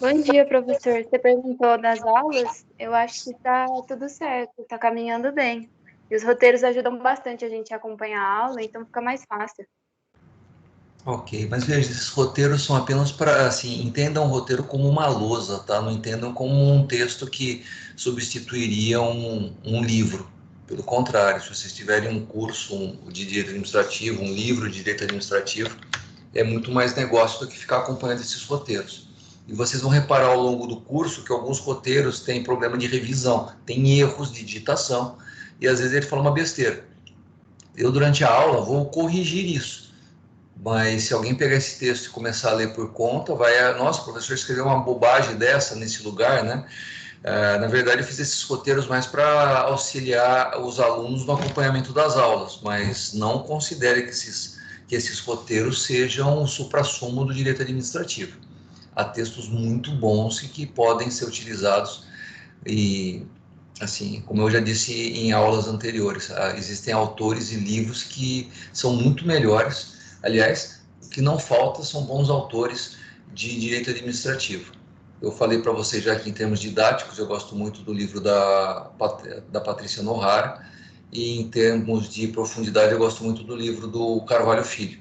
Bom dia, professor. Você perguntou das aulas? Eu acho que está tudo certo, está caminhando bem. E os roteiros ajudam bastante a gente a acompanhar a aula, então fica mais fácil. Ok, mas veja, esses roteiros são apenas para, assim, entendam o roteiro como uma lousa, tá? Não entendam como um texto que substituiria um livro. Pelo contrário, se vocês tiverem um curso de direito administrativo, um livro de direito administrativo, é muito mais negócio do que ficar acompanhando esses roteiros. E vocês vão reparar ao longo do curso que alguns roteiros têm problema de revisão, tem erros de digitação, e às vezes ele fala uma besteira. Eu, durante a aula, vou corrigir isso. Mas se alguém pegar esse texto e começar a ler por conta, vai, nossa, o professor escreveu uma bobagem dessa nesse lugar, né? Na verdade, eu fiz esses roteiros mais para auxiliar os alunos no acompanhamento das aulas, mas não considere que esses roteiros sejam o suprassumo do direito administrativo. Há textos muito bons e que podem ser utilizados e, assim, como eu já disse em aulas anteriores, existem autores e livros que são muito melhores. Aliás, o que não falta são bons autores de direito administrativo. Eu falei para vocês já que em termos didáticos eu gosto muito do livro da Patrícia Nohara, e em termos de profundidade eu gosto muito do livro do Carvalho Filho.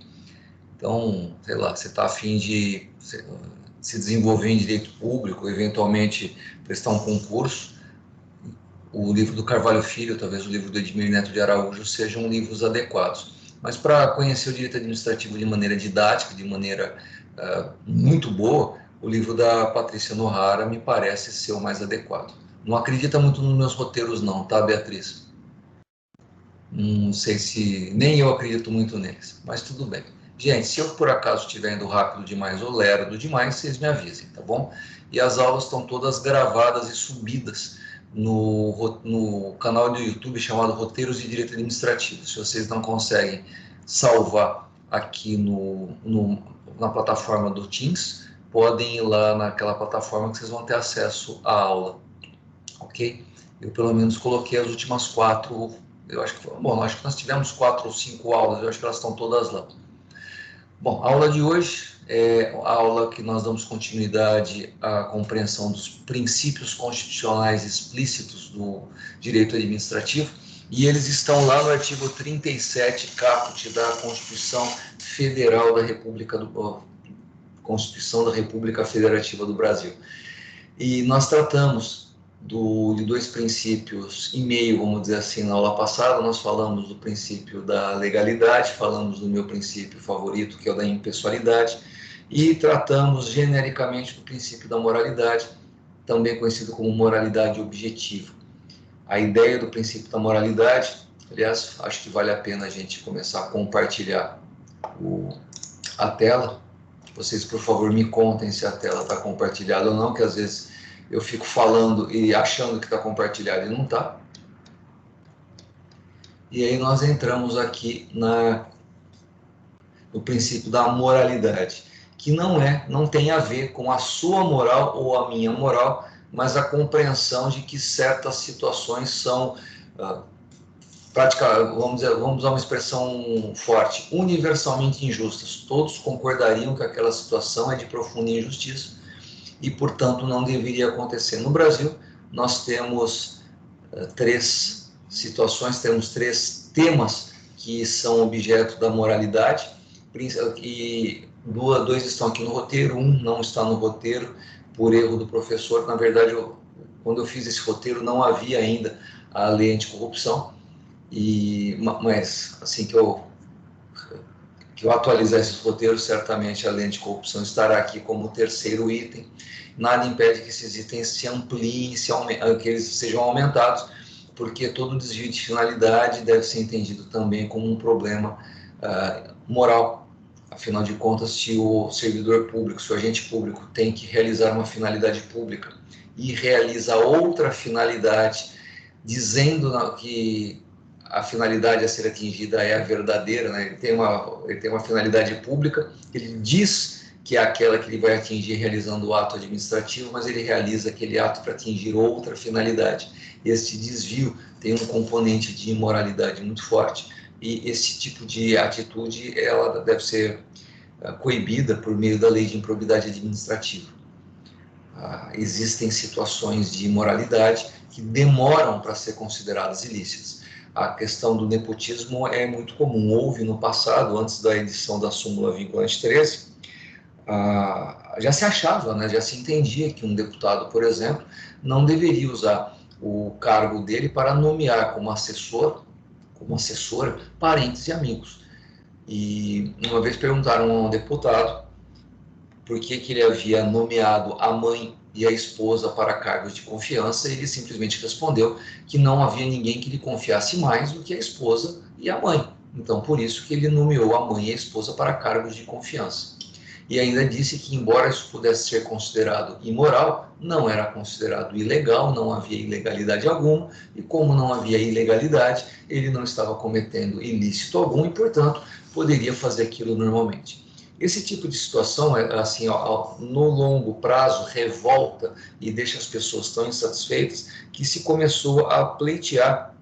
Então, sei lá, você está a fim de se desenvolver em direito público, eventualmente prestar um concurso, o livro do Carvalho Filho, talvez o livro do Edmir Neto de Araújo, sejam livros adequados. Mas para conhecer o direito administrativo de maneira didática, de maneira muito boa, o livro da Patrícia Nohara me parece ser o mais adequado. Não acredita muito nos meus roteiros não, tá, Beatriz? Não sei se... nem eu acredito muito neles, mas tudo bem. Gente, se eu por acaso estiver indo rápido demais ou lerdo demais, vocês me avisem, tá bom? E as aulas estão todas gravadas e subidas no canal do YouTube chamado Roteiros de Direito Administrativo. Se vocês não conseguem salvar aqui na plataforma do Teams, podem ir lá naquela plataforma que vocês vão ter acesso à aula, ok? Eu pelo menos coloquei as últimas 4, eu acho que, bom, acho que nós tivemos 4 ou 5 aulas, eu acho que elas estão todas lá. Bom, a aula de hoje é a aula que nós damos continuidade à compreensão dos princípios constitucionais explícitos do direito administrativo, e eles estão lá no artigo 37, caput da Constituição Federal da República Constituição da República Federativa do Brasil. E nós tratamos de dois princípios e meio, vamos dizer assim, na aula passada. Nós falamos do princípio da legalidade, falamos do meu princípio favorito, que é o da impessoalidade, e tratamos genericamente do princípio da moralidade, também conhecido como moralidade objetiva. A ideia do princípio da moralidade, aliás, acho que vale a pena a gente começar a compartilhar a tela. Vocês, por favor, me contem se a tela está compartilhada ou não, que às vezes eu fico falando e achando que está compartilhado e não está. E aí nós entramos aqui no princípio da moralidade, que não tem a ver com a sua moral ou a minha moral, mas a compreensão de que certas situações são vamos usar uma expressão forte, universalmente injustas. Todos concordariam que aquela situação é de profunda injustiça e, portanto, não deveria acontecer. No Brasil, nós temos 3 situações, temos 3 temas que são objeto da moralidade, e 2 estão aqui no roteiro, um não está no roteiro por erro do professor. Na verdade, quando eu fiz esse roteiro, não havia ainda a lei anticorrupção, mas assim que eu atualizar esses roteiros, certamente a lei anticorrupção estará aqui como terceiro item. Nada impede que esses itens se ampliem, que eles sejam aumentados, porque todo desvio de finalidade deve ser entendido também como um problema moral. Afinal de contas, se o servidor público, se o agente público tem que realizar uma finalidade pública e realiza outra finalidade, dizendo que a finalidade a ser atingida é a verdadeira, né? Ele tem uma finalidade pública, ele diz que é aquela que ele vai atingir realizando o ato administrativo, mas ele realiza aquele ato para atingir outra finalidade. Este desvio tem um componente de imoralidade muito forte, e esse tipo de atitude ela deve ser coibida por meio da lei de improbidade administrativa. existem situações de imoralidade que demoram para ser consideradas ilícitas. A questão do nepotismo é muito comum. Houve no passado, antes da edição da súmula vinculante 13, já se achava, né, já se entendia que um deputado, por exemplo, não deveria usar o cargo dele para nomear como assessor, como assessora, parentes e amigos. E uma vez perguntaram a um deputado por que ele havia nomeado a mãe e a esposa para cargos de confiança, e ele simplesmente respondeu que não havia ninguém que lhe confiasse mais do que a esposa e a mãe. Então, por isso que ele nomeou a mãe e a esposa para cargos de confiança. E ainda disse que, embora isso pudesse ser considerado imoral, não era considerado ilegal, não havia ilegalidade alguma, e como não havia ilegalidade, ele não estava cometendo ilícito algum e, portanto, poderia fazer aquilo normalmente. Esse tipo de situação, assim, no longo prazo, revolta e deixa as pessoas tão insatisfeitas que se começou a pleitear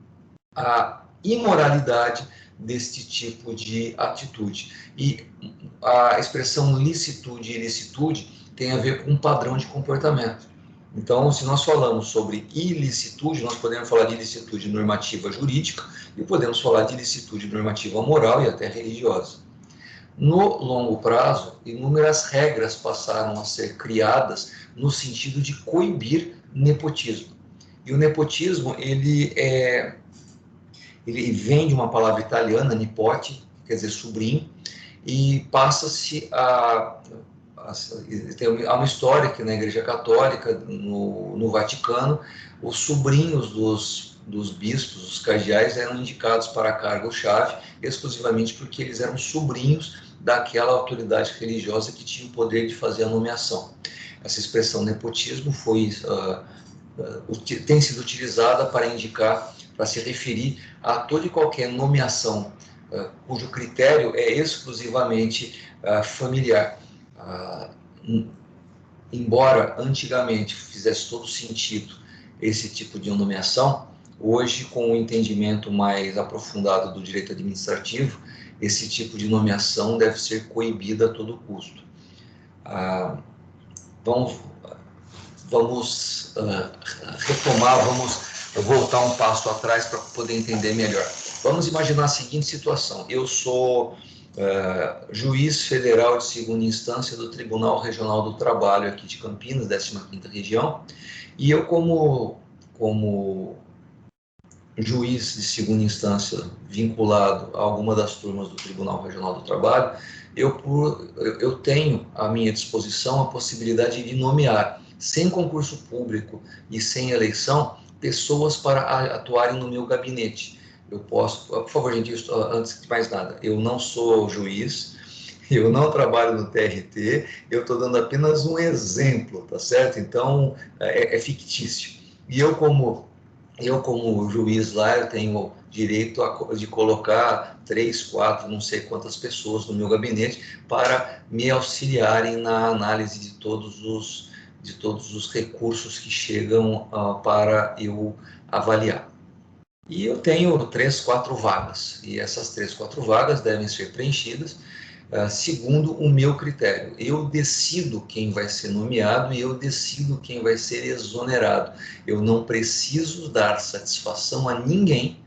a imoralidade deste tipo de atitude. E a expressão licitude e ilicitude tem a ver com um padrão de comportamento. Então, se nós falamos sobre ilicitude, nós podemos falar de ilicitude normativa jurídica e podemos falar de ilicitude normativa moral e até religiosa. No longo prazo, inúmeras regras passaram a ser criadas no sentido de coibir nepotismo. E o nepotismo, ele vem de uma palavra italiana, nipote, quer dizer sobrinho, e passa-se há uma história que na Igreja Católica, no Vaticano, os sobrinhos dos bispos, os cardeais, eram indicados para cargo-chave exclusivamente porque eles eram sobrinhos daquela autoridade religiosa que tinha o poder de fazer a nomeação. Essa expressão nepotismo tem sido utilizada para indicar, para se referir a toda e qualquer nomeação cujo critério é exclusivamente familiar. Embora antigamente fizesse todo sentido esse tipo de nomeação, hoje, com o entendimento mais aprofundado do direito administrativo, esse tipo de nomeação deve ser coibida a todo custo. Vamos retomar, vamos voltar um passo atrás para poder entender melhor. Vamos imaginar a seguinte situação: eu sou juiz federal de segunda instância do Tribunal Regional do Trabalho aqui de Campinas, 15ª região, e eu como juiz de segunda instância vinculado a alguma das turmas do Tribunal Regional do Trabalho, eu tenho à minha disposição a possibilidade de nomear, sem concurso público e sem eleição, pessoas para atuarem no meu gabinete. Eu posso, por favor, gente, antes de mais nada, eu não sou juiz, eu não trabalho no TRT, eu estou dando apenas um exemplo, tá certo? Então, é fictício. E eu como juiz lá, eu tenho direito de colocar 3, 4, não sei quantas pessoas no meu gabinete para me auxiliarem na análise de todos os recursos que chegam para eu avaliar. E eu tenho 3, 4 vagas, e essas 3, 4 vagas devem ser preenchidas segundo o meu critério. Eu decido quem vai ser nomeado e eu decido quem vai ser exonerado. Eu não preciso dar satisfação a ninguém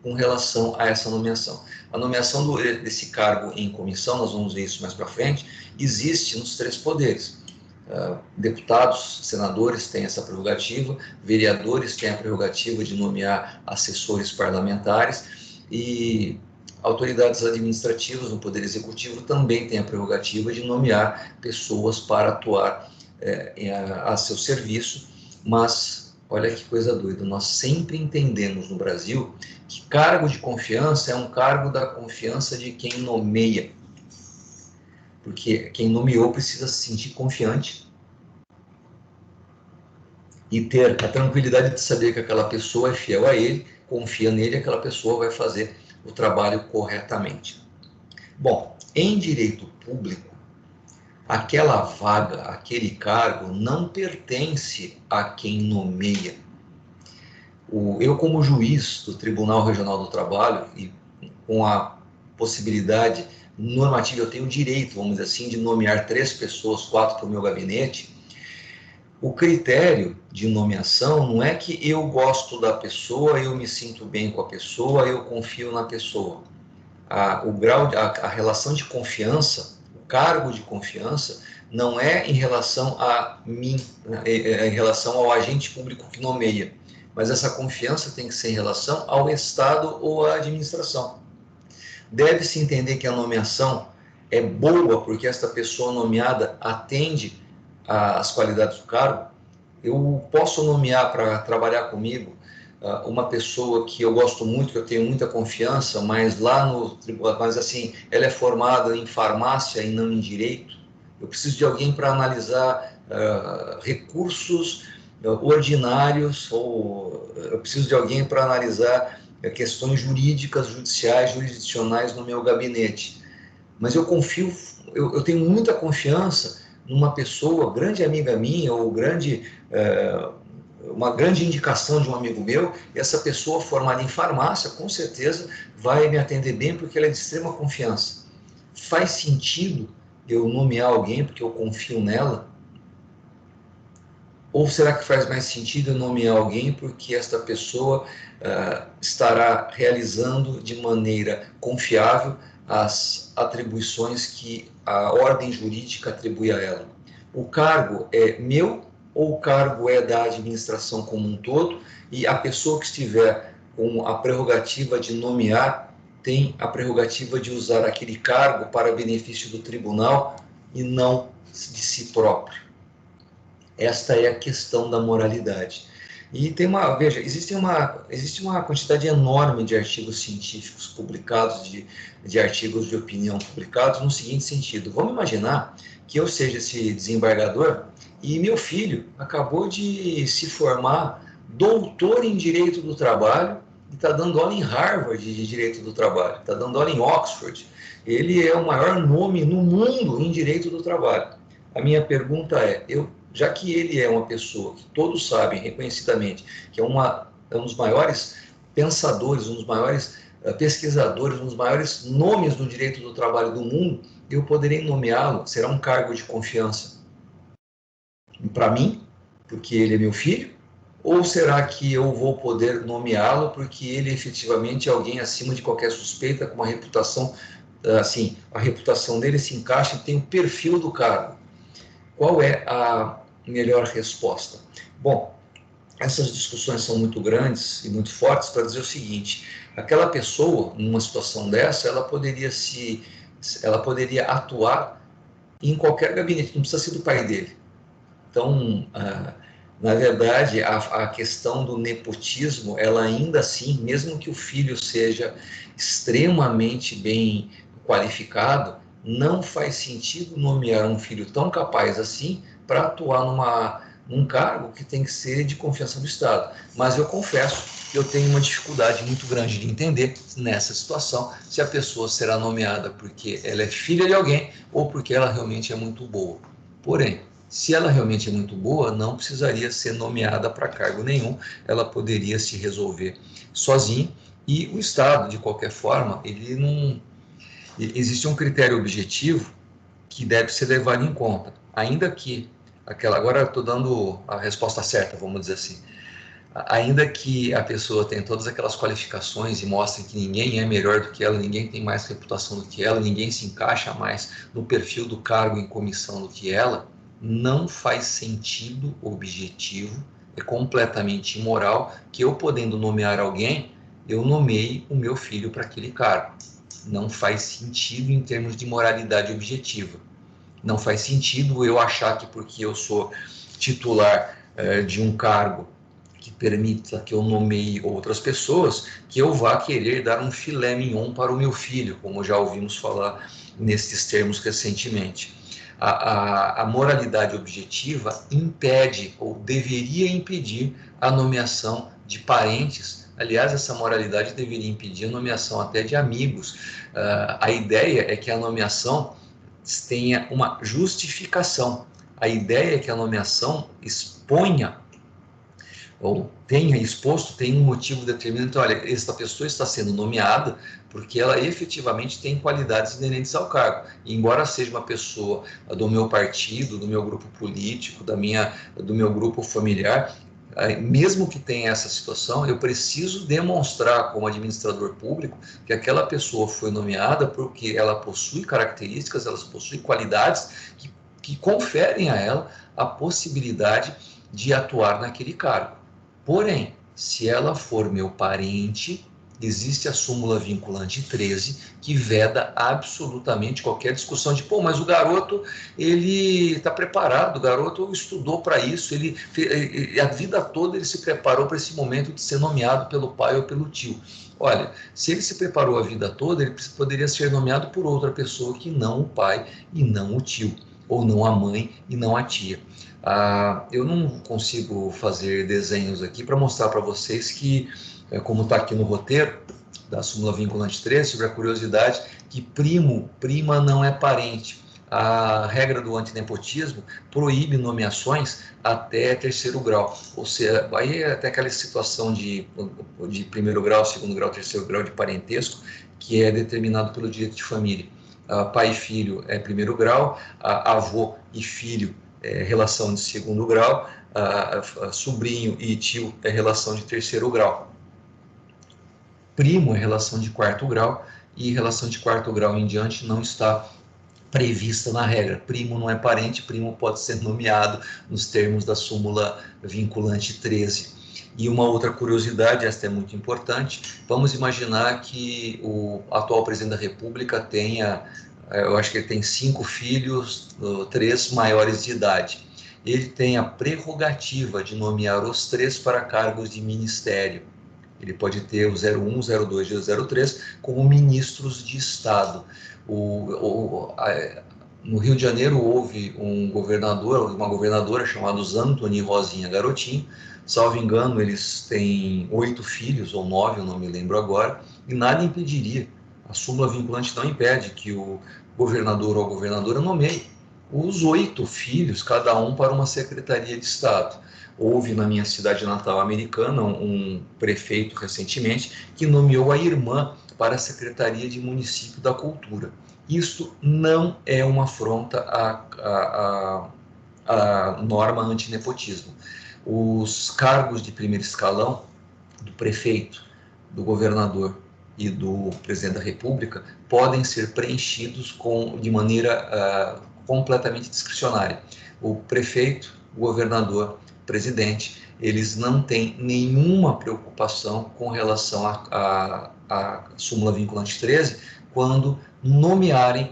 com relação a essa nomeação. A nomeação desse cargo em comissão, nós vamos ver isso mais para frente, existe nos 3 poderes. Deputados, senadores têm essa prerrogativa, vereadores têm a prerrogativa de nomear assessores parlamentares e autoridades administrativas no Poder Executivo também têm a prerrogativa de nomear pessoas para atuar a seu serviço, mas olha que coisa doida, nós sempre entendemos no Brasil que cargo de confiança é um cargo da confiança de quem nomeia, porque quem nomeou precisa se sentir confiante e ter a tranquilidade de saber que aquela pessoa é fiel a ele, confia nele e aquela pessoa vai fazer o trabalho corretamente. Bom, em direito público, aquela vaga, aquele cargo não pertence a quem nomeia. Eu, como juiz do Tribunal Regional do Trabalho, e com a possibilidade normativa, eu tenho o direito, vamos dizer assim, de nomear 3 pessoas, 4 para o meu gabinete, O critério de nomeação não é que eu gosto da pessoa, eu me sinto bem com a pessoa, eu confio na pessoa. O grau, a relação de confiança, o cargo de confiança, não é em relação a mim, é em relação ao agente público que nomeia, mas essa confiança tem que ser em relação ao Estado ou à administração. Deve-se entender que a nomeação é boa porque esta pessoa nomeada atende às qualidades do cargo. Eu posso nomear para trabalhar comigo uma pessoa que eu gosto muito, que eu tenho muita confiança, mas lá no tribunal, mas assim, ela é formada em farmácia e não em direito. Eu preciso de alguém para analisar recursos ordinários, ou eu preciso de alguém para analisar questões jurídicas, judiciais, jurisdicionais no meu gabinete. Mas eu confio, eu tenho muita confiança numa pessoa, grande amiga minha, ou uma grande indicação de um amigo meu, e essa pessoa formada em farmácia, com certeza, vai me atender bem, porque ela é de extrema confiança. Faz sentido eu nomear alguém porque eu confio nela? Ou será que faz mais sentido eu nomear alguém porque esta pessoa estará realizando de maneira confiável as atribuições que a ordem jurídica atribui a ela? O cargo é meu ou o cargo é da administração como um todo, e a pessoa que estiver com a prerrogativa de nomear tem a prerrogativa de usar aquele cargo para benefício do tribunal e não de si próprio? Esta é a questão da moralidade. E veja, existe uma quantidade enorme de artigos científicos publicados, de artigos de opinião publicados no seguinte sentido: vamos imaginar que eu seja esse desembargador e meu filho acabou de se formar doutor em Direito do Trabalho e está dando aula em Harvard de Direito do Trabalho, está dando aula em Oxford. Ele é o maior nome no mundo em Direito do Trabalho. A minha pergunta é, já que ele é uma pessoa que todos sabem reconhecidamente que é um dos maiores pensadores, um dos maiores pesquisadores, um dos maiores nomes do direito do trabalho do mundo, eu poderei nomeá-lo? Será um cargo de confiança para mim, porque ele é meu filho? Ou será que eu vou poder nomeá-lo porque ele efetivamente é alguém acima de qualquer suspeita, com uma reputação, assim, a reputação dele se encaixa e tem o perfil do cargo? Qual é a melhor resposta? Bom, essas discussões são muito grandes e muito fortes para dizer o seguinte: aquela pessoa, numa situação dessa, ela poderia atuar em qualquer gabinete, não precisa ser do pai dele. Então, na verdade, a questão do nepotismo, ela ainda assim, mesmo que o filho seja extremamente bem qualificado, não faz sentido nomear um filho tão capaz assim para atuar num cargo que tem que ser de confiança do Estado. Mas eu confesso que eu tenho uma dificuldade muito grande de entender, nessa situação, se a pessoa será nomeada porque ela é filha de alguém ou porque ela realmente é muito boa. Porém, se ela realmente é muito boa, não precisaria ser nomeada para cargo nenhum, ela poderia se resolver sozinha, e o Estado, de qualquer forma, ele não... Existe um critério objetivo que deve ser levado em conta, ainda que agora eu estou dando a resposta certa, vamos dizer assim, ainda que a pessoa tenha todas aquelas qualificações e mostre que ninguém é melhor do que ela, ninguém tem mais reputação do que ela, ninguém se encaixa mais no perfil do cargo em comissão do que ela, não faz sentido objetivo, é completamente imoral que eu, podendo nomear alguém, eu nomeie o meu filho para aquele cargo. Não faz sentido em termos de moralidade objetiva. Não faz sentido eu achar que porque eu sou titular de um cargo que permita que eu nomeie outras pessoas, que eu vá querer dar um filé mignon para o meu filho, como já ouvimos falar nesses termos recentemente. A moralidade objetiva impede, ou deveria impedir, a nomeação de parentes. Aliás, essa moralidade deveria impedir a nomeação até de amigos. A ideia é que a nomeação tenha uma justificação. A ideia é que a nomeação exponha ou tenha exposto, tem um motivo determinante. Olha, esta pessoa está sendo nomeada porque ela efetivamente tem qualidades inerentes ao cargo. E, embora seja uma pessoa do meu partido, do meu grupo político, do meu grupo familiar, mesmo que tenha essa situação, eu preciso demonstrar como administrador público que aquela pessoa foi nomeada porque ela possui características, ela possui qualidades que conferem a ela a possibilidade de atuar naquele cargo. Porém, se ela for meu parente, existe a súmula vinculante 13, que veda absolutamente qualquer discussão de, pô, mas o garoto, ele está preparado, o garoto estudou para isso, a vida toda ele se preparou para esse momento de ser nomeado pelo pai ou pelo tio. Olha, se ele se preparou a vida toda, ele poderia ser nomeado por outra pessoa que não o pai e não o tio, ou não a mãe e não a tia. Eu não consigo fazer desenhos aqui para mostrar para vocês que, como está aqui no roteiro da súmula vinculante 13, sobre a curiosidade, que primo, prima não é parente. A regra do antinepotismo proíbe nomeações até terceiro grau, ou seja, aí é até aquela situação de primeiro grau, segundo grau, terceiro grau de parentesco, que é determinado pelo direito de família. Pai e filho é primeiro grau, avô e filho é relação de segundo grau, sobrinho e tio é relação de terceiro grau. Primo é relação de quarto grau, e relação de quarto grau em diante não está prevista na regra. Primo não é parente, primo pode ser nomeado nos termos da súmula vinculante 13. E uma outra curiosidade, esta é muito importante, vamos imaginar que o atual presidente da República tenha, eu acho que ele tem 5 filhos, 3 maiores de idade. Ele tem a prerrogativa de nomear os 3 para cargos de ministério. Ele pode ter o 01, 02 e o 03 como ministros de Estado. No Rio de Janeiro houve um governador, uma governadora chamada Antony Rosinha Garotinho. Salvo engano, eles têm 8 filhos, ou 9, eu não me lembro agora, e nada impediria, a súmula vinculante não impede que o governador ou a governadora nomeie os 8 filhos, cada um para uma secretaria de Estado. Houve na minha cidade natal americana um prefeito recentemente que nomeou a irmã para a Secretaria de Município da Cultura. Isto não é uma afronta à norma antinepotismo. Os cargos de primeiro escalão do prefeito, do governador e do presidente da República podem ser preenchidos de maneira completamente discricionária. O prefeito, o governador, o presidente, eles não têm nenhuma preocupação com relação à súmula vinculante 13 quando nomearem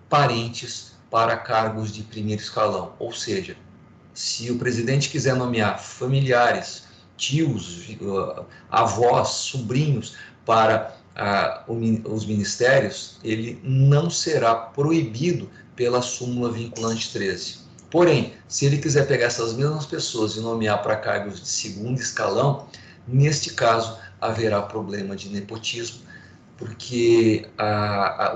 parentes para cargos de primeiro escalão. Ou seja, se o presidente quiser nomear familiares, tios, avós, sobrinhos para os ministérios, ele não será proibido pela súmula vinculante 13. Porém, se ele quiser pegar essas mesmas pessoas e nomear para cargos de segundo escalão, neste caso haverá problema de nepotismo, porque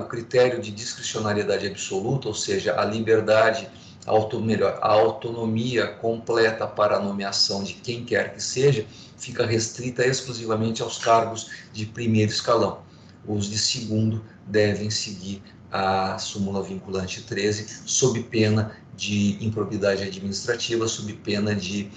o critério de discricionariedade absoluta, ou seja, a liberdade, a autonomia completa para a nomeação de quem quer que seja, fica restrita exclusivamente aos cargos de primeiro escalão. Os de segundo devem seguir a súmula vinculante 13, sob pena de improbidade administrativa, sob pena de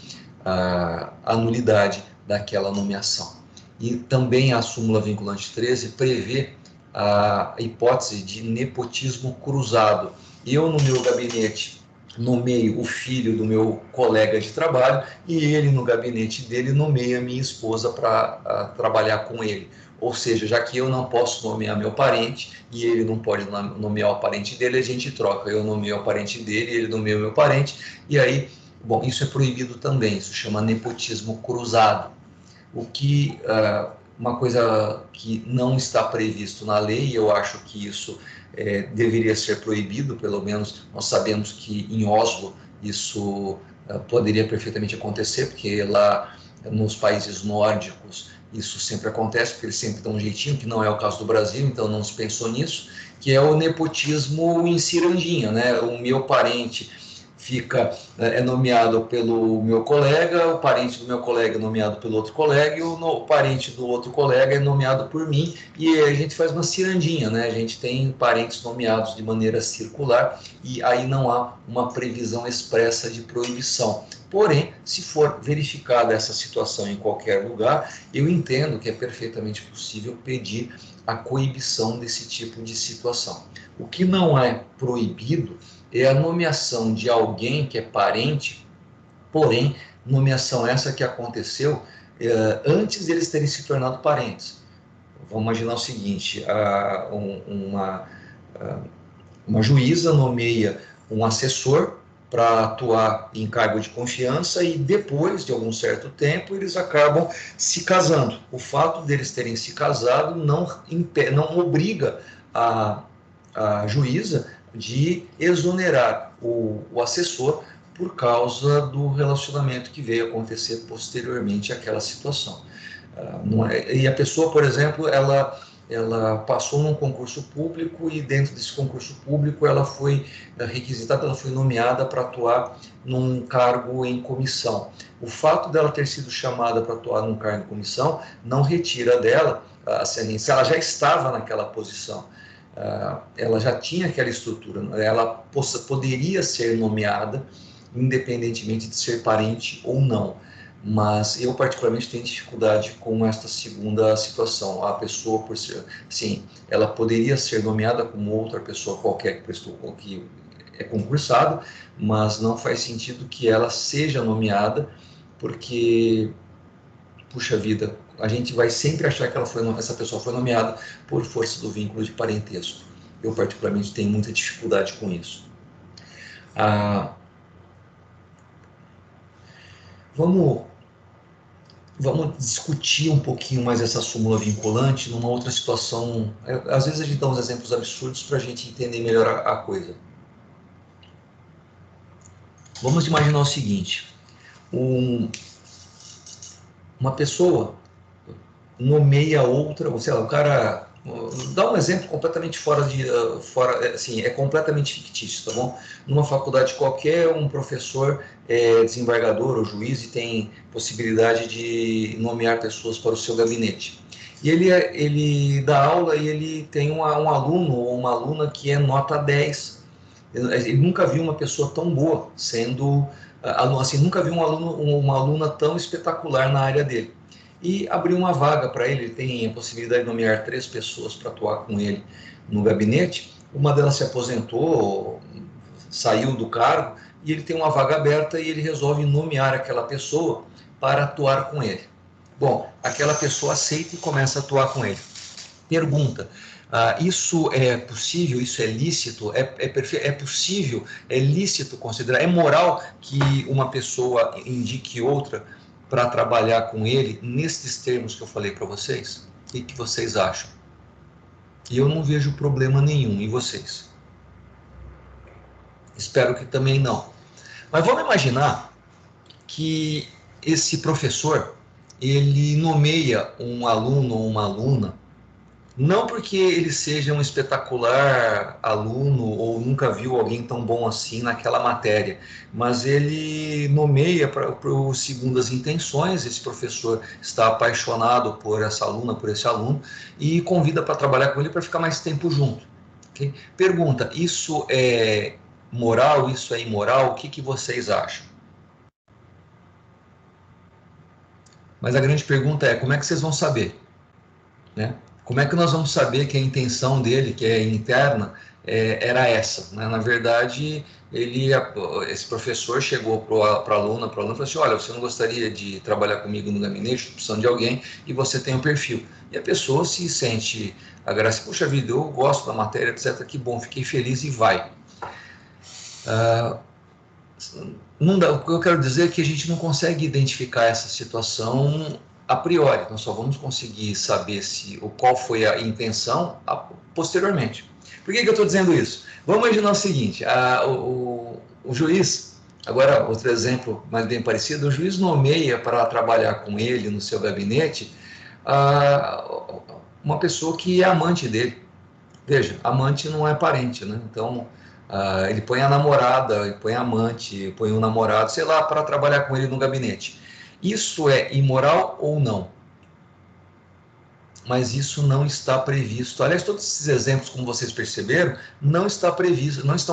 anulidade daquela nomeação. E também a súmula vinculante 13 prevê a hipótese de nepotismo cruzado. Eu, no meu gabinete, nomeio o filho do meu colega de trabalho e ele, no gabinete dele, nomeia minha esposa para trabalhar com ele. Ou seja, já que eu não posso nomear meu parente e ele não pode nomear o parente dele, a gente troca. Eu nomeio o parente dele, ele nomeia o meu parente, e aí, bom, isso é proibido também, isso chama nepotismo cruzado. O que, uma coisa que não está previsto na lei, e eu acho que isso deveria ser proibido, pelo menos nós sabemos que em Oslo isso poderia perfeitamente acontecer, porque lá nos países nórdicos isso sempre acontece, porque eles sempre dão um jeitinho, que não é o caso do Brasil, então não se pensou nisso, que é o nepotismo em cirandinha, né? O meu parente é nomeado pelo meu colega, o parente do meu colega é nomeado pelo outro colega, e o parente do outro colega é nomeado por mim, e a gente faz uma cirandinha, né? A gente tem parentes nomeados de maneira circular, e aí não há uma previsão expressa de proibição. Porém, se for verificada essa situação em qualquer lugar, eu entendo que é perfeitamente possível pedir a coibição desse tipo de situação. O que não é proibido é a nomeação de alguém que é parente, porém, nomeação essa que aconteceu antes deles terem se tornado parentes. Vamos imaginar o seguinte, uma juíza nomeia um assessor para atuar em cargo de confiança e depois de algum certo tempo eles acabam se casando. O fato deles terem se casado não obriga a juíza de exonerar o assessor por causa do relacionamento que veio acontecer posteriormente àquela situação. E a pessoa, por exemplo, ela passou num concurso público e dentro desse concurso público ela foi requisitada, ela foi nomeada para atuar num cargo em comissão. O fato dela ter sido chamada para atuar num cargo em comissão não retira dela, assim, se ela já estava naquela posição, ela já tinha aquela estrutura, ela poderia ser nomeada independentemente de ser parente ou não. Mas eu particularmente tenho dificuldade com esta segunda situação. A pessoa, por ser, sim, ela poderia ser nomeada como outra pessoa qualquer que é concursada, mas não faz sentido que ela seja nomeada, porque, puxa vida, a gente vai sempre achar que essa pessoa foi nomeada por força do vínculo de parentesco. Eu particularmente tenho muita dificuldade com isso. Vamos discutir um pouquinho mais essa súmula vinculante numa outra situação. Às vezes a gente dá uns exemplos absurdos para a gente entender melhor a coisa. Vamos imaginar o seguinte: uma pessoa nomeia outra, ou sei lá, o cara dá um exemplo completamente fora, assim, é completamente fictício, tá bom? Numa faculdade qualquer, um professor é desembargador ou juiz e tem possibilidade de nomear pessoas para o seu gabinete. E ele dá aula e ele tem um aluno ou uma aluna que é nota 10. Ele nunca viu uma pessoa tão boa sendo, assim, nunca viu uma aluna tão espetacular na área dele. E abriu uma vaga para ele. Ele tem a possibilidade de nomear 3 pessoas para atuar com ele no gabinete. Uma delas se aposentou, saiu do cargo, e ele tem uma vaga aberta e ele resolve nomear aquela pessoa para atuar com ele. Bom, aquela pessoa aceita e começa a atuar com ele. Pergunta: isso é possível? Isso é lícito? É possível? É lícito considerar? É moral que uma pessoa indique outra para trabalhar com ele nesses termos que eu falei para vocês? O que vocês acham? E eu não vejo problema nenhum. E vocês? Espero que também não. Mas vamos imaginar que esse professor, ele nomeia um aluno ou uma aluna, não porque ele seja um espetacular aluno ou nunca viu alguém tão bom assim naquela matéria, mas ele nomeia segundo as intenções. Esse professor está apaixonado por essa aluna, por esse aluno, e convida para trabalhar com ele para ficar mais tempo junto. Okay? Pergunta: isso é moral? Isso é imoral? O que vocês acham? Mas a grande pergunta é: como é que vocês vão saber? Né? Como é que nós vamos saber que a intenção dele, que é interna, era essa? Né? Na verdade, esse professor chegou para a aluna e falou assim: olha, você não gostaria de trabalhar comigo no gabinete, estou precisando de alguém, e você tem um perfil. E a pessoa se sente agradecida: puxa vida, eu gosto da matéria, etc. Que bom, fiquei feliz, e vai. Não dá, o que eu quero dizer é que a gente não consegue identificar essa situação a priori. Nós só vamos conseguir saber qual foi a intenção posteriormente. Por que eu estou dizendo isso? Vamos imaginar o seguinte: o juiz, agora outro exemplo mais bem parecido, o juiz nomeia para trabalhar com ele no seu gabinete uma pessoa que é amante dele. Veja, amante não é parente, né? Então, Ele põe a namorada, ele põe a amante, põe o namorado, sei lá, para trabalhar com ele no gabinete. Isso é imoral ou não? Mas isso não está previsto. Aliás, todos esses exemplos, como vocês perceberam, não estão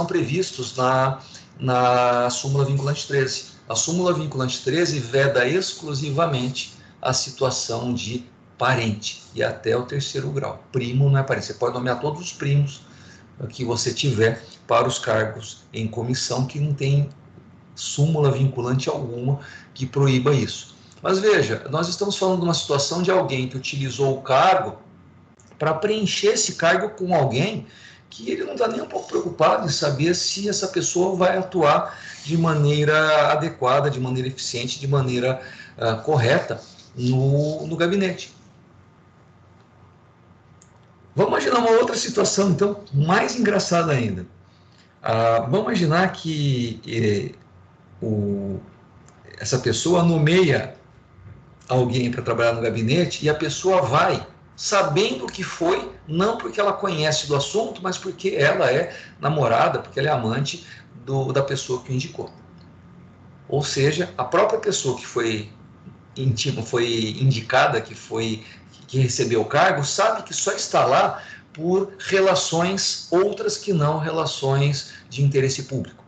previstos na súmula vinculante 13. A súmula vinculante 13 veda exclusivamente a situação de parente e até o terceiro grau. Primo não é parente. Você pode nomear todos os primos que você tiver para os cargos em comissão, que não tem súmula vinculante alguma que proíba isso. Mas veja, nós estamos falando de uma situação de alguém que utilizou o cargo para preencher esse cargo com alguém que ele não está nem um pouco preocupado em saber se essa pessoa vai atuar de maneira adequada, de maneira eficiente, de maneira correta no gabinete. Vamos imaginar uma outra situação, então, mais engraçada ainda. Vamos imaginar que essa pessoa nomeia alguém para trabalhar no gabinete e a pessoa vai sabendo que foi, não porque ela conhece do assunto, mas porque ela é namorada, porque ela é amante da pessoa que o indicou. Ou seja, a própria pessoa que foi indicada, que recebeu o cargo, sabe que só está lá por relações outras que não relações de interesse público.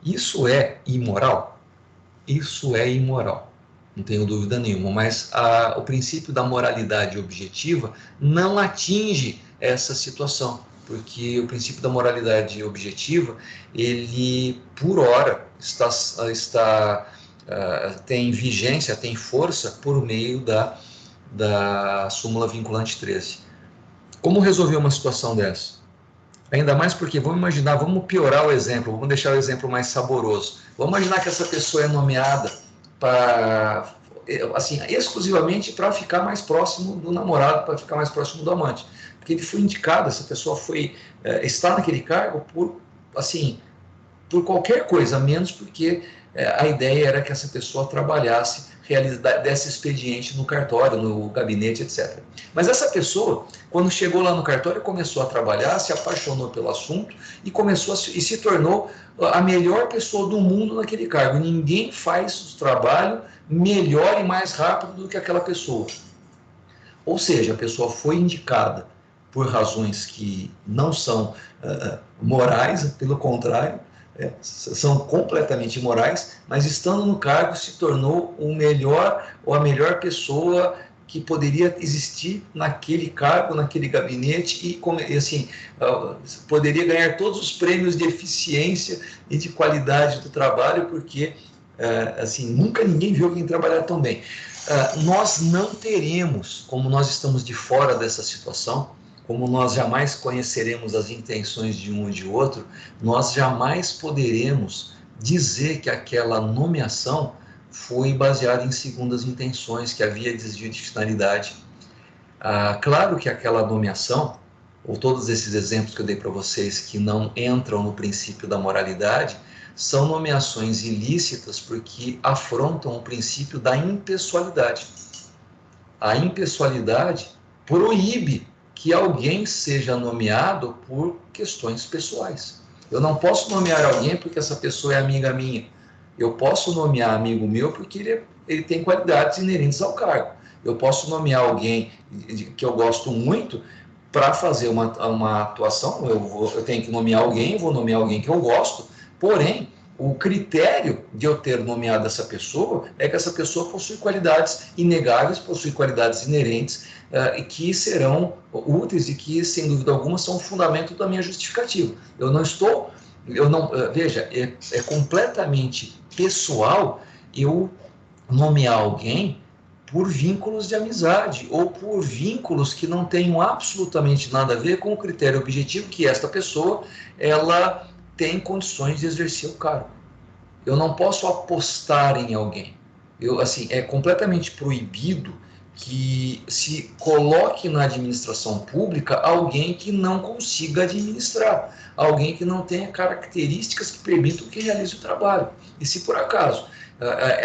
Isso é imoral? Isso é imoral, não tenho dúvida nenhuma, mas o princípio da moralidade objetiva não atinge essa situação, porque o princípio da moralidade objetiva, ele, por hora, tem vigência, tem força por meio da súmula vinculante 13. Como resolver uma situação dessa? Ainda mais porque, vamos piorar o exemplo, vamos deixar o exemplo mais saboroso. Vamos imaginar que essa pessoa é nomeada exclusivamente para ficar mais próximo do namorado, para ficar mais próximo do amante. Porque ele foi indicado, essa pessoa está naquele cargo por qualquer coisa, menos porque a ideia era que essa pessoa trabalhasse, desse expediente no cartório, no gabinete, etc. Mas essa pessoa, quando chegou lá no cartório, começou a trabalhar, se apaixonou pelo assunto e se tornou a melhor pessoa do mundo naquele cargo. Ninguém faz o trabalho melhor e mais rápido do que aquela pessoa. Ou seja, a pessoa foi indicada por razões que não são morais, pelo contrário, são completamente imorais, mas estando no cargo se tornou o melhor ou a melhor pessoa que poderia existir naquele cargo, naquele gabinete e assim, poderia ganhar todos os prêmios de eficiência e de qualidade do trabalho, porque assim, nunca ninguém viu alguém trabalhar tão bem. Nós não teremos, como nós estamos de fora dessa situação, como nós jamais conheceremos as intenções de um ou de outro, nós jamais poderemos dizer que aquela nomeação foi baseada em segundas intenções, que havia desvio de finalidade. Claro que aquela nomeação, ou todos esses exemplos que eu dei para vocês que não entram no princípio da moralidade, são nomeações ilícitas porque afrontam o princípio da impessoalidade. A impessoalidade proíbe que alguém seja nomeado por questões pessoais. Eu não posso nomear alguém porque essa pessoa é amiga minha. Eu posso nomear amigo meu porque ele tem qualidades inerentes ao cargo. Eu posso nomear alguém que eu gosto muito para fazer uma atuação. Eu tenho que nomear alguém, vou nomear alguém que eu gosto, porém, o critério de eu ter nomeado essa pessoa é que essa pessoa possui qualidades inegáveis, possui qualidades inerentes que serão úteis e que, sem dúvida alguma, são o fundamento da minha justificativa. Veja, é completamente pessoal eu nomear alguém por vínculos de amizade ou por vínculos que não tenham absolutamente nada a ver com o critério objetivo que esta pessoa, ela tem condições de exercer o cargo. Eu não posso apostar em alguém. É completamente proibido que se coloque na administração pública alguém que não consiga administrar, alguém que não tenha características que permitam que realize o trabalho. E se por acaso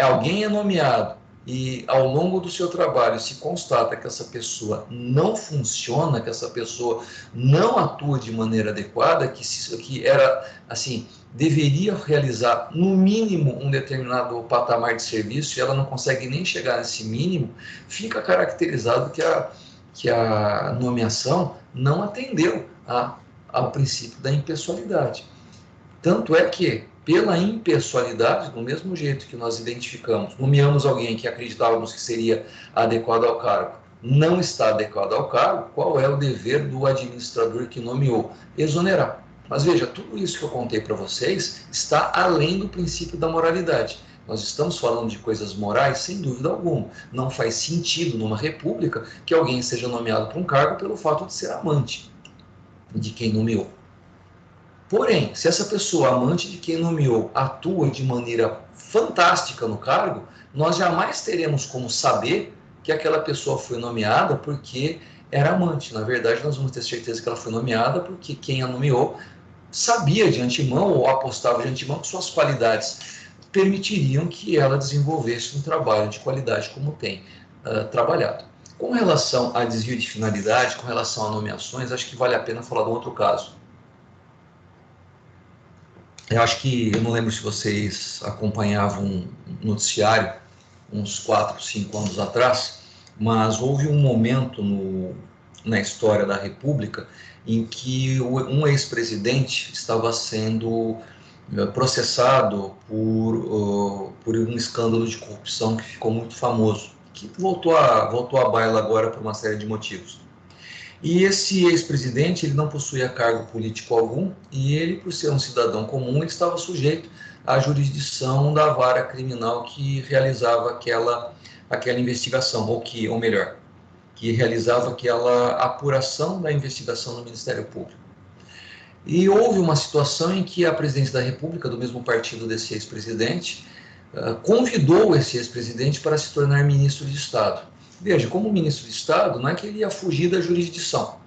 alguém é nomeado e ao longo do seu trabalho se constata que essa pessoa não funciona, que essa pessoa não atua de maneira adequada, que era assim, deveria realizar no mínimo um determinado patamar de serviço e ela não consegue nem chegar nesse mínimo, fica caracterizado que a nomeação não atendeu ao princípio da impessoalidade. Tanto é que, pela impessoalidade, do mesmo jeito que nós identificamos, nomeamos alguém que acreditávamos que seria adequado ao cargo, não está adequado ao cargo, qual é o dever do administrador que nomeou? Exonerar. Mas veja, tudo isso que eu contei para vocês está além do princípio da moralidade. Nós estamos falando de coisas morais, sem dúvida alguma. Não faz sentido numa república que alguém seja nomeado para um cargo pelo fato de ser amante de quem nomeou. Porém, se essa pessoa, amante de quem nomeou, atua de maneira fantástica no cargo, nós jamais teremos como saber que aquela pessoa foi nomeada porque era amante. Na verdade, nós vamos ter certeza que ela foi nomeada porque quem a nomeou sabia de antemão ou apostava de antemão que suas qualidades permitiriam que ela desenvolvesse um trabalho de qualidade como tem trabalhado. Com relação a desvio de finalidade, com relação a nomeações, acho que vale a pena falar de um outro caso. Eu acho que, eu não lembro se vocês acompanhavam um noticiário uns 4, 5 anos atrás, mas houve um momento na história da República em que um ex-presidente estava sendo processado por um escândalo de corrupção que ficou muito famoso, que voltou à baila agora por uma série de motivos. E esse ex-presidente, ele não possuía cargo político algum, e ele, por ser um cidadão comum, ele estava sujeito à jurisdição da vara criminal que realizava aquela investigação, ou melhor, que realizava aquela apuração da investigação no Ministério Público. E houve uma situação em que a presidência da República, do mesmo partido desse ex-presidente, convidou esse ex-presidente para se tornar ministro de Estado. Veja, como ministro de Estado, não é que ele ia fugir da jurisdição.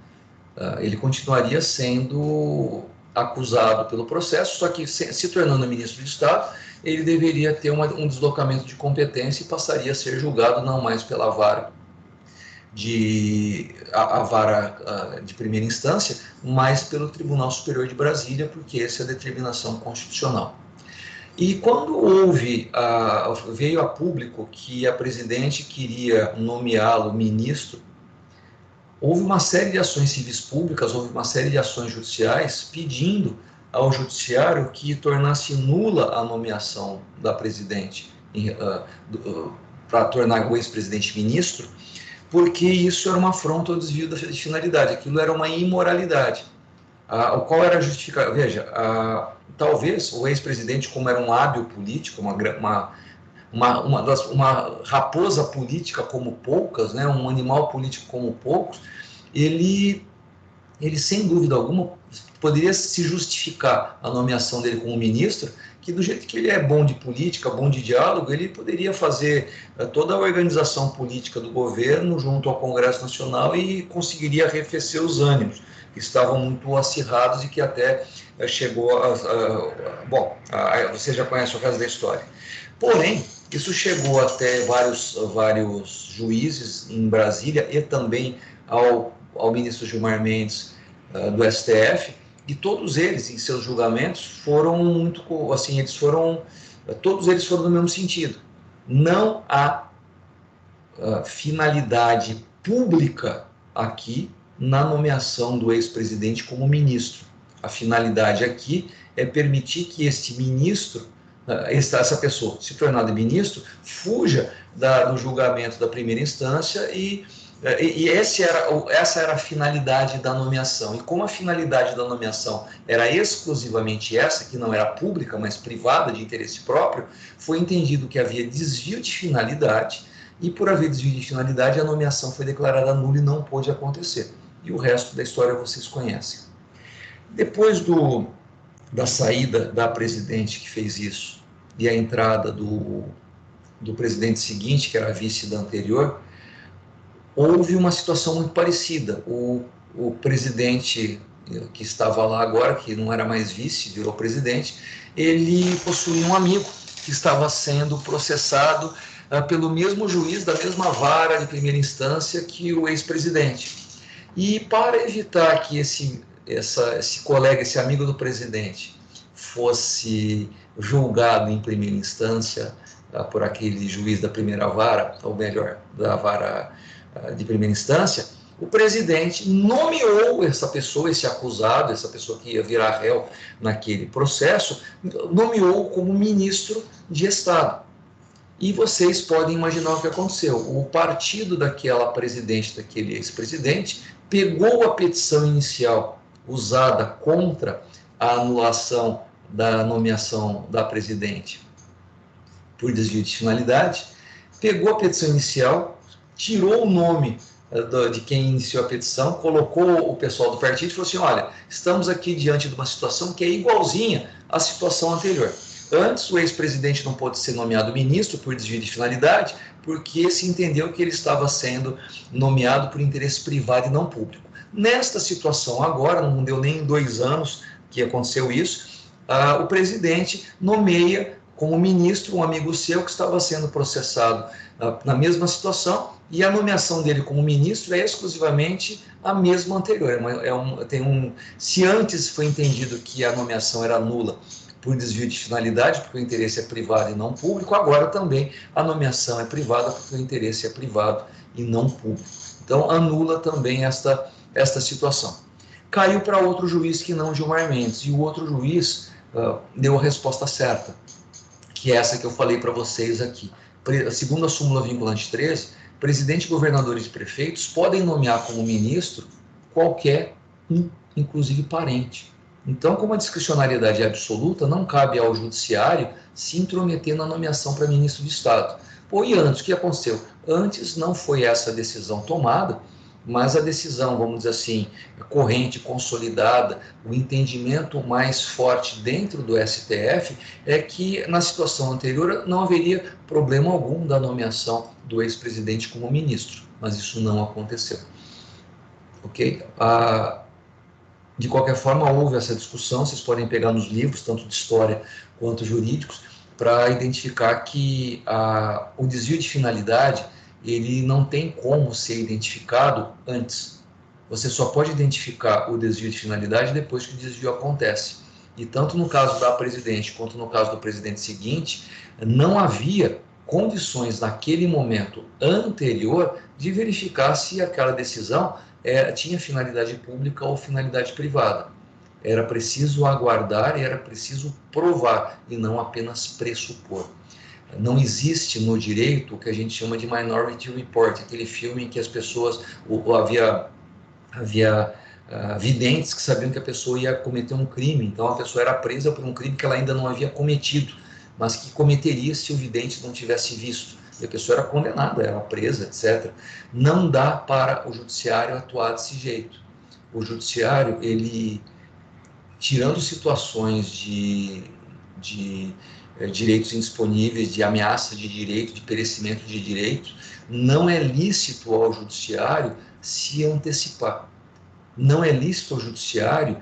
Ele continuaria sendo acusado pelo processo, só que se tornando ministro de Estado, ele deveria ter um deslocamento de competência e passaria a ser julgado não mais pela vara de primeira instância, mas pelo Tribunal Superior de Brasília, porque essa é a determinação constitucional. E quando veio a público que a presidente queria nomeá-lo ministro, houve uma série de ações civis públicas, houve uma série de ações judiciais pedindo ao judiciário que tornasse nula a nomeação da presidente para tornar o ex-presidente ministro, porque isso era uma afronta ao desvio da finalidade, aquilo era uma imoralidade. Qual era a justificativa? Veja, talvez o ex-presidente, como era um hábil político, uma raposa política como poucas, né, um animal político como poucos, ele sem dúvida alguma poderia se justificar a nomeação dele como ministro, que do jeito que ele é bom de política, bom de diálogo, ele poderia fazer toda a organização política do governo junto ao Congresso Nacional e conseguiria arrefecer os ânimos, que estavam muito acirrados e que até chegou bom, você já conhece o resto da história. Porém, isso chegou até vários juízes em Brasília e também ao ministro Gilmar Mendes do STF, e todos eles, em seus julgamentos, foram muito, assim, todos eles foram no mesmo sentido. Não há finalidade pública aqui na nomeação do ex-presidente como ministro. A finalidade aqui é permitir que este ministro, essa pessoa se tornada ministro, fuja do julgamento da primeira instância e essa era a finalidade da nomeação. E como a finalidade da nomeação era exclusivamente essa, que não era pública, mas privada, de interesse próprio, foi entendido que havia desvio de finalidade, e por haver desvio de finalidade, a nomeação foi declarada nula e não pôde acontecer. E o resto da história vocês conhecem. Depois da saída da presidente que fez isso, e a entrada do presidente seguinte, que era a vice da anterior, houve uma situação muito parecida. O presidente que estava lá agora, que não era mais vice, virou presidente, ele possuía um amigo que estava sendo processado pelo mesmo juiz da mesma vara de primeira instância que o ex-presidente. E para evitar que esse colega, esse amigo do presidente, fosse julgado em primeira instância por aquele juiz da primeira vara, ou melhor, da vara de primeira instância, o presidente nomeou essa pessoa, esse acusado, essa pessoa que ia virar réu naquele processo, nomeou como ministro de Estado. E vocês podem imaginar o que aconteceu. O partido daquela presidente, daquele ex-presidente, pegou a petição inicial usada contra a anulação da nomeação da presidente por desvio de finalidade, pegou a petição inicial, tirou o nome de quem iniciou a petição, colocou o pessoal do partido e falou assim, olha, estamos aqui diante de uma situação que é igualzinha à situação anterior. Antes, o ex-presidente não pôde ser nomeado ministro por desvio de finalidade, porque se entendeu que ele estava sendo nomeado por interesse privado e não público. Nesta situação agora, não deu nem 2 anos que aconteceu isso, o presidente nomeia como ministro um amigo seu que estava sendo processado na mesma situação, e a nomeação dele como ministro é exclusivamente a mesma anterior. Se antes foi entendido que a nomeação era nula por desvio de finalidade, porque o interesse é privado e não público, agora também a nomeação é privada porque o interesse é privado e não público. Então, anula também esta situação. Caiu para outro juiz que não Gilmar Mendes, e o outro juiz deu a resposta certa, que é essa que eu falei para vocês aqui. Segundo a súmula vinculante 13, presidente, governadores e prefeitos podem nomear como ministro qualquer um, inclusive parente. Então, como a discricionariedade é absoluta, não cabe ao judiciário se intrometer na nomeação para ministro de Estado. E antes, o que aconteceu? Antes não foi essa decisão tomada, mas a decisão, vamos dizer assim, corrente, consolidada, o entendimento mais forte dentro do STF é que na situação anterior não haveria problema algum da nomeação do ex-presidente como ministro, mas isso não aconteceu. Ok? De qualquer forma, houve essa discussão, vocês podem pegar nos livros, tanto de história quanto jurídicos, para identificar que o desvio de finalidade ele não tem como ser identificado antes. Você só pode identificar o desvio de finalidade depois que o desvio acontece. E tanto no caso da presidente quanto no caso do presidente seguinte, não havia condições naquele momento anterior de verificar se aquela decisão tinha finalidade pública ou finalidade privada. Era preciso aguardar e era preciso provar e não apenas pressupor. Não existe no direito o que a gente chama de Minority Report, aquele filme em que as pessoas, havia videntes que sabiam que a pessoa ia cometer um crime, então a pessoa era presa por um crime que ela ainda não havia cometido, mas que cometeria se o vidente não tivesse visto. E a pessoa era condenada, era presa, etc. Não dá para o judiciário atuar desse jeito. O judiciário, ele, tirando situações de direitos indisponíveis, de ameaça de direito, de perecimento de direito, não é lícito ao judiciário se antecipar. Não é lícito ao judiciário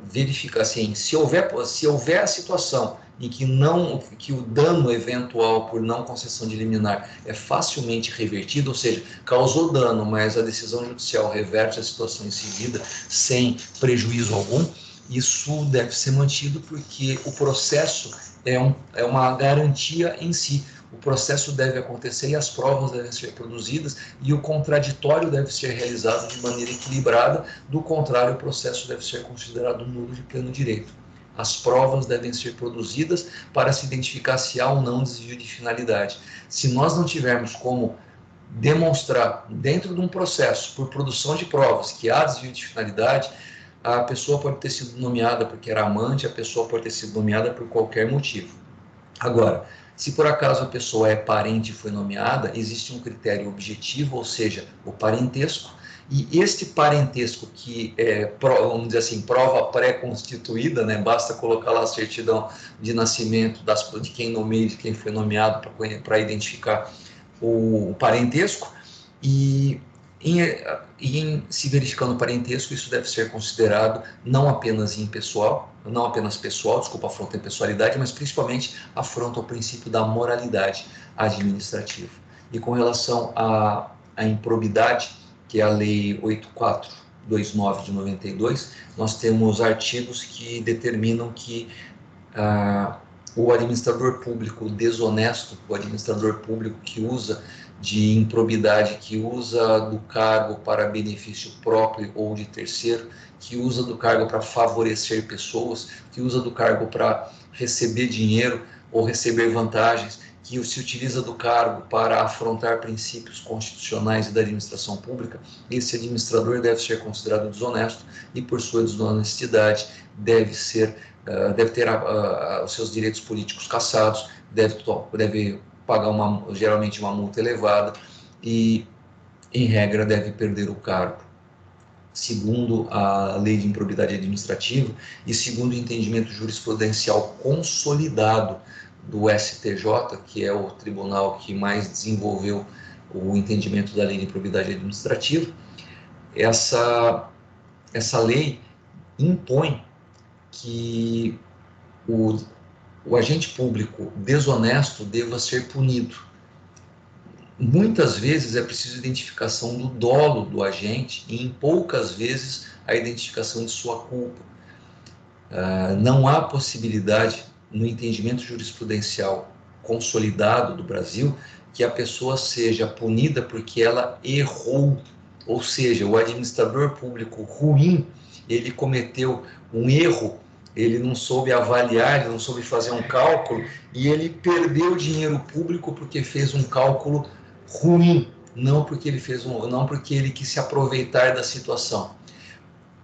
verificar assim, se houver a situação em que o dano eventual por não concessão de liminar é facilmente revertido, ou seja, causou dano, mas a decisão judicial reverte a situação em seguida sem prejuízo algum, isso deve ser mantido porque o processo é uma garantia em si. O processo deve acontecer e as provas devem ser produzidas e o contraditório deve ser realizado de maneira equilibrada, do contrário, o processo deve ser considerado nulo de pleno direito. As provas devem ser produzidas para se identificar se há ou não desvio de finalidade. Se nós não tivermos como demonstrar dentro de um processo, por produção de provas, que há desvio de finalidade, a pessoa pode ter sido nomeada porque era amante, a pessoa pode ter sido nomeada por qualquer motivo. Agora, se por acaso a pessoa é parente e foi nomeada, existe um critério objetivo, ou seja, o parentesco, e este parentesco que é, vamos dizer assim, prova pré-constituída, né? Basta colocar lá a certidão de nascimento de quem nomeia, de quem foi nomeado para identificar o parentesco, e em se verificando o parentesco, isso deve ser considerado não apenas pessoal, desculpa, afronta à impessoalidade, mas principalmente afronta ao princípio da moralidade. administrativo. E com relação à improbidade, que é a Lei 8429 de 92, nós temos artigos que determinam que o administrador público desonesto, o administrador público que usa de improbidade, que usa do cargo para benefício próprio ou de terceiro, que usa do cargo para favorecer pessoas, que usa do cargo para receber dinheiro ou receber vantagens, que se utiliza do cargo para afrontar princípios constitucionais e da administração pública, esse administrador deve ser considerado desonesto e, por sua desonestidade, deve ter os seus direitos políticos cassados, deve pagar geralmente uma multa elevada e, em regra, deve perder o cargo. Segundo a Lei de Improbidade Administrativa e segundo o entendimento jurisprudencial consolidado do STJ, que é o tribunal que mais desenvolveu o entendimento da Lei de Improbidade Administrativa, essa lei impõe que o agente público desonesto deva ser punido. Muitas vezes é preciso identificação do dolo do agente e, em poucas vezes, a identificação de sua culpa. Não há possibilidade, no entendimento jurisprudencial consolidado do Brasil, que a pessoa seja punida porque ela errou. Ou seja, o administrador público ruim, ele cometeu um erro, ele não soube avaliar, ele não soube fazer um cálculo e ele perdeu dinheiro público porque fez um cálculo ruim, não porque ele quis se aproveitar da situação.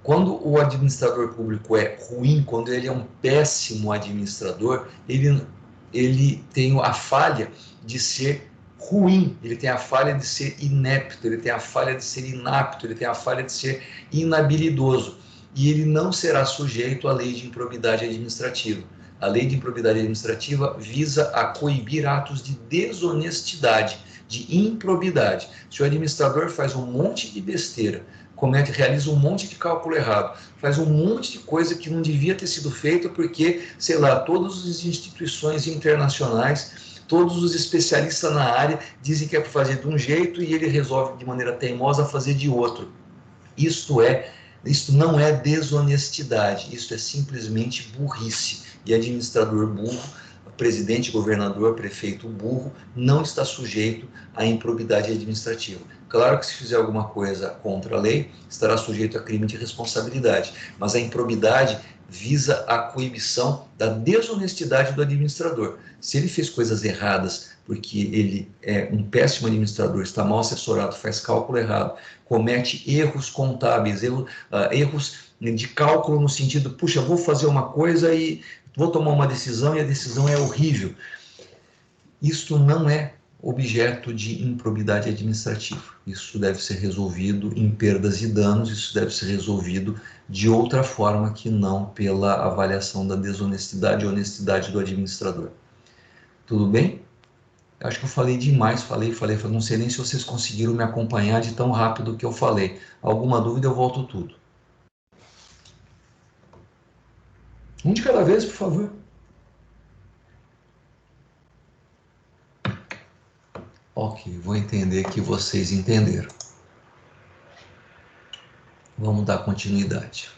Quando o administrador público é ruim, quando ele é um péssimo administrador, ele tem a falha de ser ruim, ele tem a falha de ser inepto, ele tem a falha de ser inapto, ele tem a falha de ser inabilidoso. E ele não será sujeito à lei de improbidade administrativa. A lei de improbidade administrativa visa a coibir atos de desonestidade, de improbidade. Se o administrador faz um monte de besteira, realiza um monte de cálculo errado, faz um monte de coisa que não devia ter sido feita porque, sei lá, todas as instituições internacionais, todos os especialistas na área dizem que é para fazer de um jeito e ele resolve de maneira teimosa fazer de outro. Isto não é desonestidade, isso é simplesmente burrice. E administrador burro, presidente, governador, prefeito burro, não está sujeito à improbidade administrativa. Claro que se fizer alguma coisa contra a lei, estará sujeito a crime de responsabilidade, mas a improbidade visa a coibição da desonestidade do administrador. Se ele fez coisas erradas porque ele é um péssimo administrador, está mal assessorado, faz cálculo errado, comete erros contábeis, erros de cálculo no sentido, puxa, vou fazer uma coisa e vou tomar uma decisão e a decisão é horrível. Isso não é objeto de improbidade administrativa. Isso deve ser resolvido em perdas e danos, isso deve ser resolvido de outra forma que não pela avaliação da desonestidade e honestidade do administrador. Tudo bem? Acho que eu falei demais, falei, não sei nem se vocês conseguiram me acompanhar de tão rápido que eu falei. Alguma dúvida, eu volto tudo. Um de cada vez, por favor. Ok, vou entender que vocês entenderam. Vamos dar continuidade.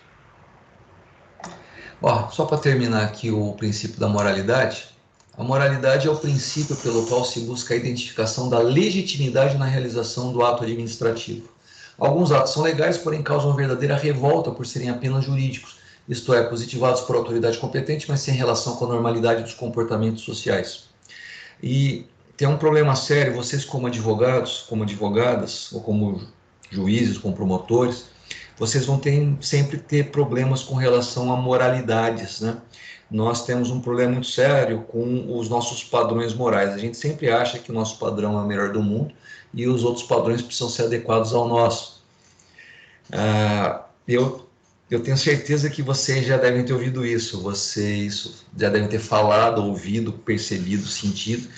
Só para terminar aqui o princípio da moralidade. A moralidade é o princípio pelo qual se busca a identificação da legitimidade na realização do ato administrativo. Alguns atos são legais, porém causam verdadeira revolta por serem apenas jurídicos, isto é, positivados por autoridade competente, mas sem relação com a normalidade dos comportamentos sociais. E tem um problema sério, vocês como advogados, como advogadas, ou como juízes, como promotores, vocês vão sempre ter problemas com relação a moralidades, né? Nós temos um problema muito sério com os nossos padrões morais. A gente sempre acha que o nosso padrão é o melhor do mundo e os outros padrões precisam ser adequados ao nosso. Eu tenho certeza que vocês já devem ter ouvido isso, vocês já devem ter falado, ouvido, percebido, sentido,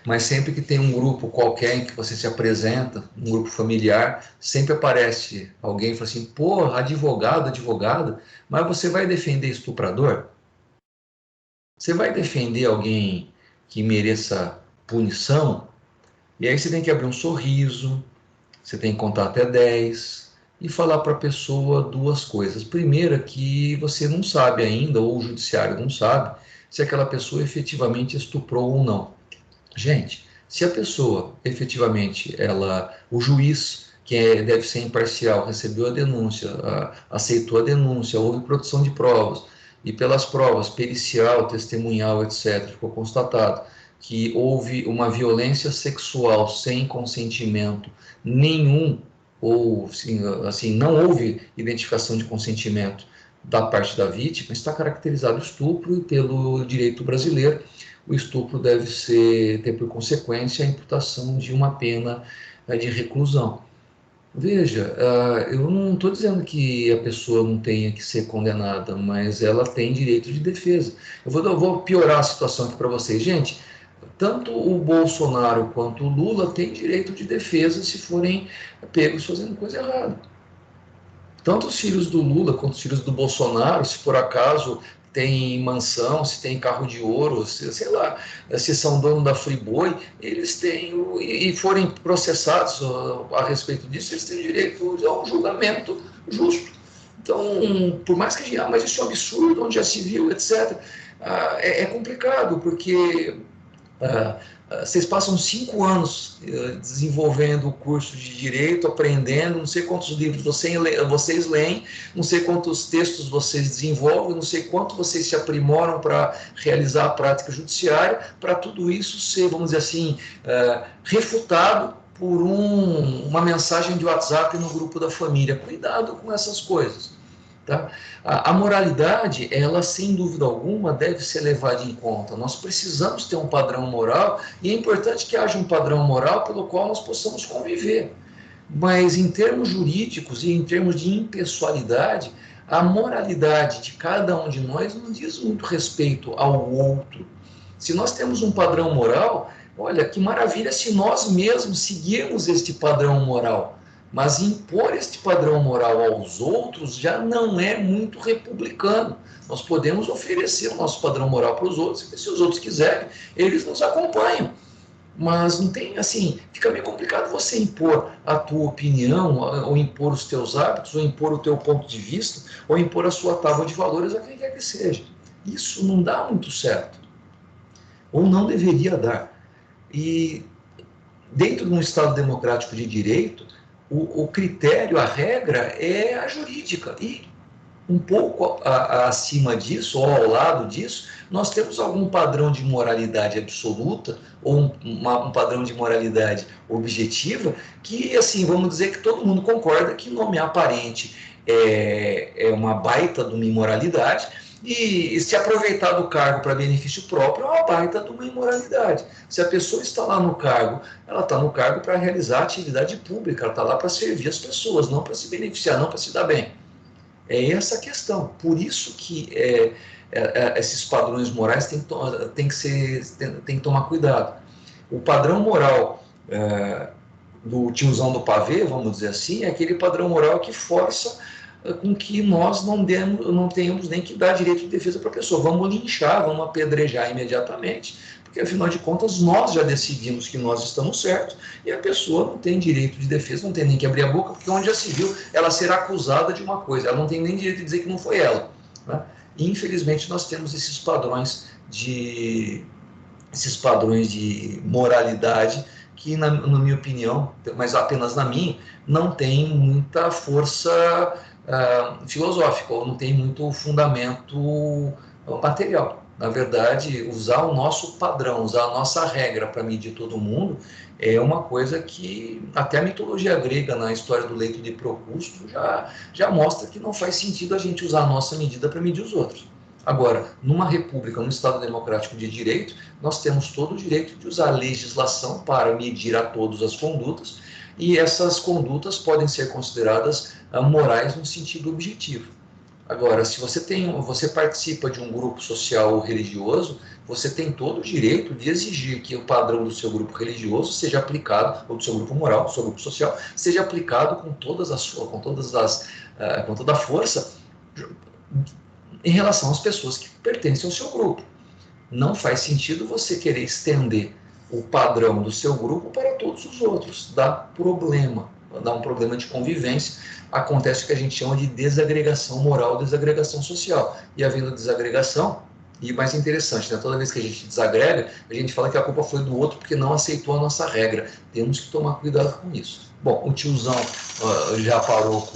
mas sempre que tem um grupo qualquer em que você se apresenta, um grupo familiar, sempre aparece alguém e fala assim, pô, advogada, mas você vai defender estuprador? Você vai defender alguém que mereça punição? E aí você tem que abrir um sorriso, você tem que contar até 10 e falar para a pessoa duas coisas. Primeira, que você não sabe ainda, ou o judiciário não sabe, se aquela pessoa efetivamente estuprou ou não. Gente, se a pessoa efetivamente, o juiz, deve ser imparcial, recebeu a denúncia, aceitou a denúncia, houve produção de provas, e pelas provas, pericial, testemunhal, etc., ficou constatado que houve uma violência sexual sem consentimento nenhum, ou assim, não houve identificação de consentimento da parte da vítima, está caracterizado estupro e pelo direito brasileiro o estupro deve ter por consequência a imputação de uma pena de reclusão. Veja, eu não estou dizendo que a pessoa não tenha que ser condenada, mas ela tem direito de defesa. Eu vou piorar a situação aqui para vocês. Gente, tanto o Bolsonaro quanto o Lula têm direito de defesa se forem pegos fazendo coisa errada. Tanto os filhos do Lula quanto os filhos do Bolsonaro, se por acaso tem mansão, se tem carro de ouro, sei lá, se são dono da Friboi, eles têm, e forem processados a respeito disso, eles têm direito a um julgamento justo. Então, por mais que mas isso é um absurdo, onde já se viu, etc., é complicado, porque vocês passam 5 anos desenvolvendo o curso de Direito, aprendendo, não sei quantos livros vocês leem, não sei quantos textos vocês desenvolvem, não sei quanto vocês se aprimoram para realizar a prática judiciária, para tudo isso ser, vamos dizer assim, refutado por uma mensagem de WhatsApp no grupo da família. Cuidado com essas coisas. Tá? A moralidade, ela sem dúvida alguma deve ser levada em conta. Nós precisamos ter um padrão moral e é importante que haja um padrão moral pelo qual nós possamos conviver. Mas em termos jurídicos e em termos de impessoalidade, a moralidade de cada um de nós não diz muito respeito ao outro. Se nós temos um padrão moral, olha, que maravilha se nós mesmos seguirmos este padrão moral. Mas impor este padrão moral aos outros já não é muito republicano. Nós podemos oferecer o nosso padrão moral para os outros, e se os outros quiserem, eles nos acompanham. Mas não tem, assim, fica meio complicado você impor a tua opinião, ou impor os teus hábitos, ou impor o teu ponto de vista, ou impor a sua tábua de valores a quem quer que seja. Isso não dá muito certo. Ou não deveria dar. E dentro de um Estado democrático de direito, o critério, a regra é a jurídica. E um pouco acima disso, ou ao lado disso, nós temos algum padrão de moralidade absoluta, ou um padrão de moralidade objetiva, que, assim, vamos dizer que todo mundo concorda que nomear parente é uma baita de uma imoralidade, e se aproveitar do cargo para benefício próprio é uma baita de uma imoralidade. Se a pessoa está lá no cargo, ela está no cargo para realizar atividade pública, ela está lá para servir as pessoas, não para se beneficiar, não para se dar bem. É essa a questão. Por isso que esses padrões morais tem que tomar cuidado. O padrão moral do tiozão do pavê, vamos dizer assim, é aquele padrão moral que força com que nós não tenhamos nem que dar direito de defesa para a pessoa. Vamos linchar, vamos apedrejar imediatamente, porque afinal de contas nós já decidimos que nós estamos certos e a pessoa não tem direito de defesa, não tem nem que abrir a boca, porque onde já se viu ela ser acusada de uma coisa, ela não tem nem direito de dizer que não foi ela. Né? E, infelizmente nós temos esses padrões de moralidade que, na minha opinião, mas apenas na minha, não tem muita força filosófica, ou não tem muito fundamento material. Na verdade, usar o nosso padrão, usar a nossa regra para medir todo mundo é uma coisa que até a mitologia grega, na história do leito de Procústo, já mostra que não faz sentido a gente usar a nossa medida para medir os outros. Agora, numa república, num Estado democrático de direito, nós temos todo o direito de usar a legislação para medir a todos as condutas, e essas condutas podem ser consideradas morais no sentido objetivo. Agora, se você participa de um grupo social ou religioso, você tem todo o direito de exigir que o padrão do seu grupo religioso seja aplicado, ou do seu grupo moral, do seu grupo social, seja aplicado com toda a força em relação às pessoas que pertencem ao seu grupo. Não faz sentido você querer estender o padrão do seu grupo para todos os outros. Dá problema, dá um problema de convivência. Acontece o que a gente chama de desagregação moral, desagregação social. E havendo desagregação, e mais interessante, né? Toda vez que a gente desagrega, a gente fala que a culpa foi do outro porque não aceitou a nossa regra. Temos que tomar cuidado com isso. Bom, o tiozão já parou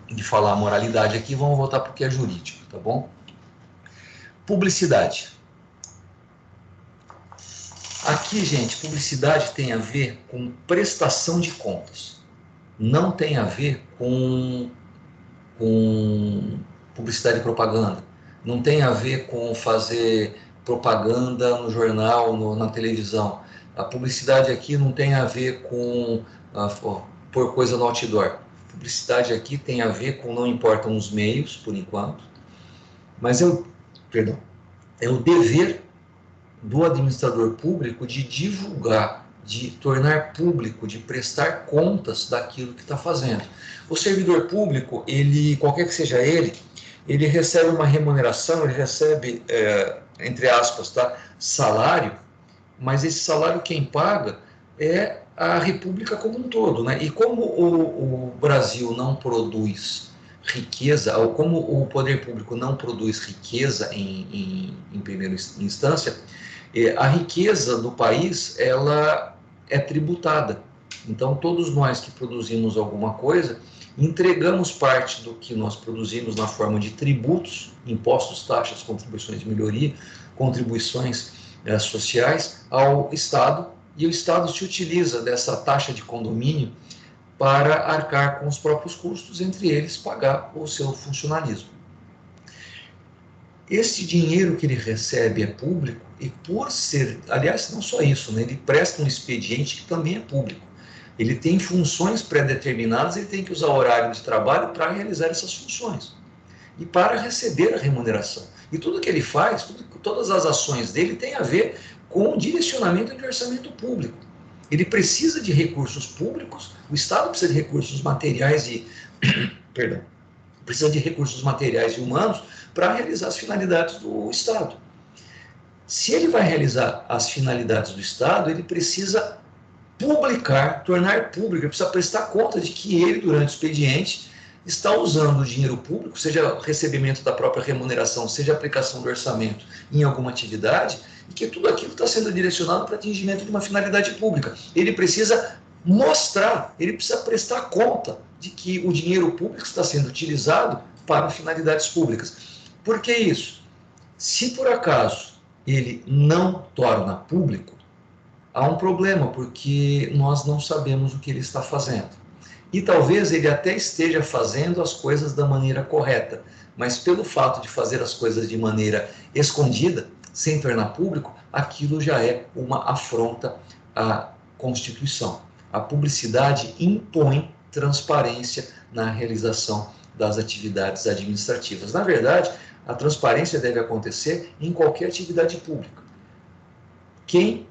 de falar moralidade aqui, vamos voltar para o que é jurídico, tá bom? Publicidade. Aqui, gente, publicidade tem a ver com prestação de contas. Não tem a ver com publicidade e propaganda. Não tem a ver com fazer propaganda no jornal, na televisão. A publicidade aqui não tem a ver com pôr coisa no outdoor. A publicidade aqui tem a ver com, não importam os meios, por enquanto, mas é o dever do administrador público de divulgar, de tornar público, de prestar contas daquilo que está fazendo. O servidor público, qualquer que seja ele recebe uma remuneração, ele recebe, entre aspas, tá, salário, mas esse salário quem paga é a República como um todo, né? E como o Brasil não produz riqueza, ou como o poder público não produz riqueza em primeira instância, a riqueza do país, ela é tributada. Então, todos nós que produzimos alguma coisa, entregamos parte do que nós produzimos na forma de tributos, impostos, taxas, contribuições de melhoria, contribuições sociais ao Estado, e o Estado se utiliza dessa taxa de condomínio para arcar com os próprios custos, entre eles pagar o seu funcionalismo. Esse dinheiro que ele recebe é público e por ser, aliás, não só isso, né, ele presta um expediente que também é público. Ele tem funções pré-determinadas, ele tem que usar o horário de trabalho para realizar essas funções e para receber a remuneração. E tudo que ele faz, todas as ações dele tem a ver com o direcionamento de orçamento público. Ele precisa de recursos públicos, o Estado precisa de recursos materiais precisa de recursos materiais e humanos para realizar as finalidades do Estado. Se ele vai realizar as finalidades do Estado, ele precisa publicar, tornar público, ele precisa prestar conta de que ele, durante o expediente, está usando o dinheiro público, seja recebimento da própria remuneração, seja aplicação do orçamento em alguma atividade, e que tudo aquilo está sendo direcionado para atingimento de uma finalidade pública. Ele precisa mostrar, ele precisa prestar conta de que o dinheiro público está sendo utilizado para finalidades públicas. Por que isso? Se por acaso ele não torna público, há um problema, porque nós não sabemos o que ele está fazendo. E talvez ele até esteja fazendo as coisas da maneira correta, mas pelo fato de fazer as coisas de maneira escondida, sem tornar público, aquilo já é uma afronta à Constituição. A publicidade impõe transparência na realização das atividades administrativas. Na verdade, a transparência deve acontecer em qualquer atividade pública. Quem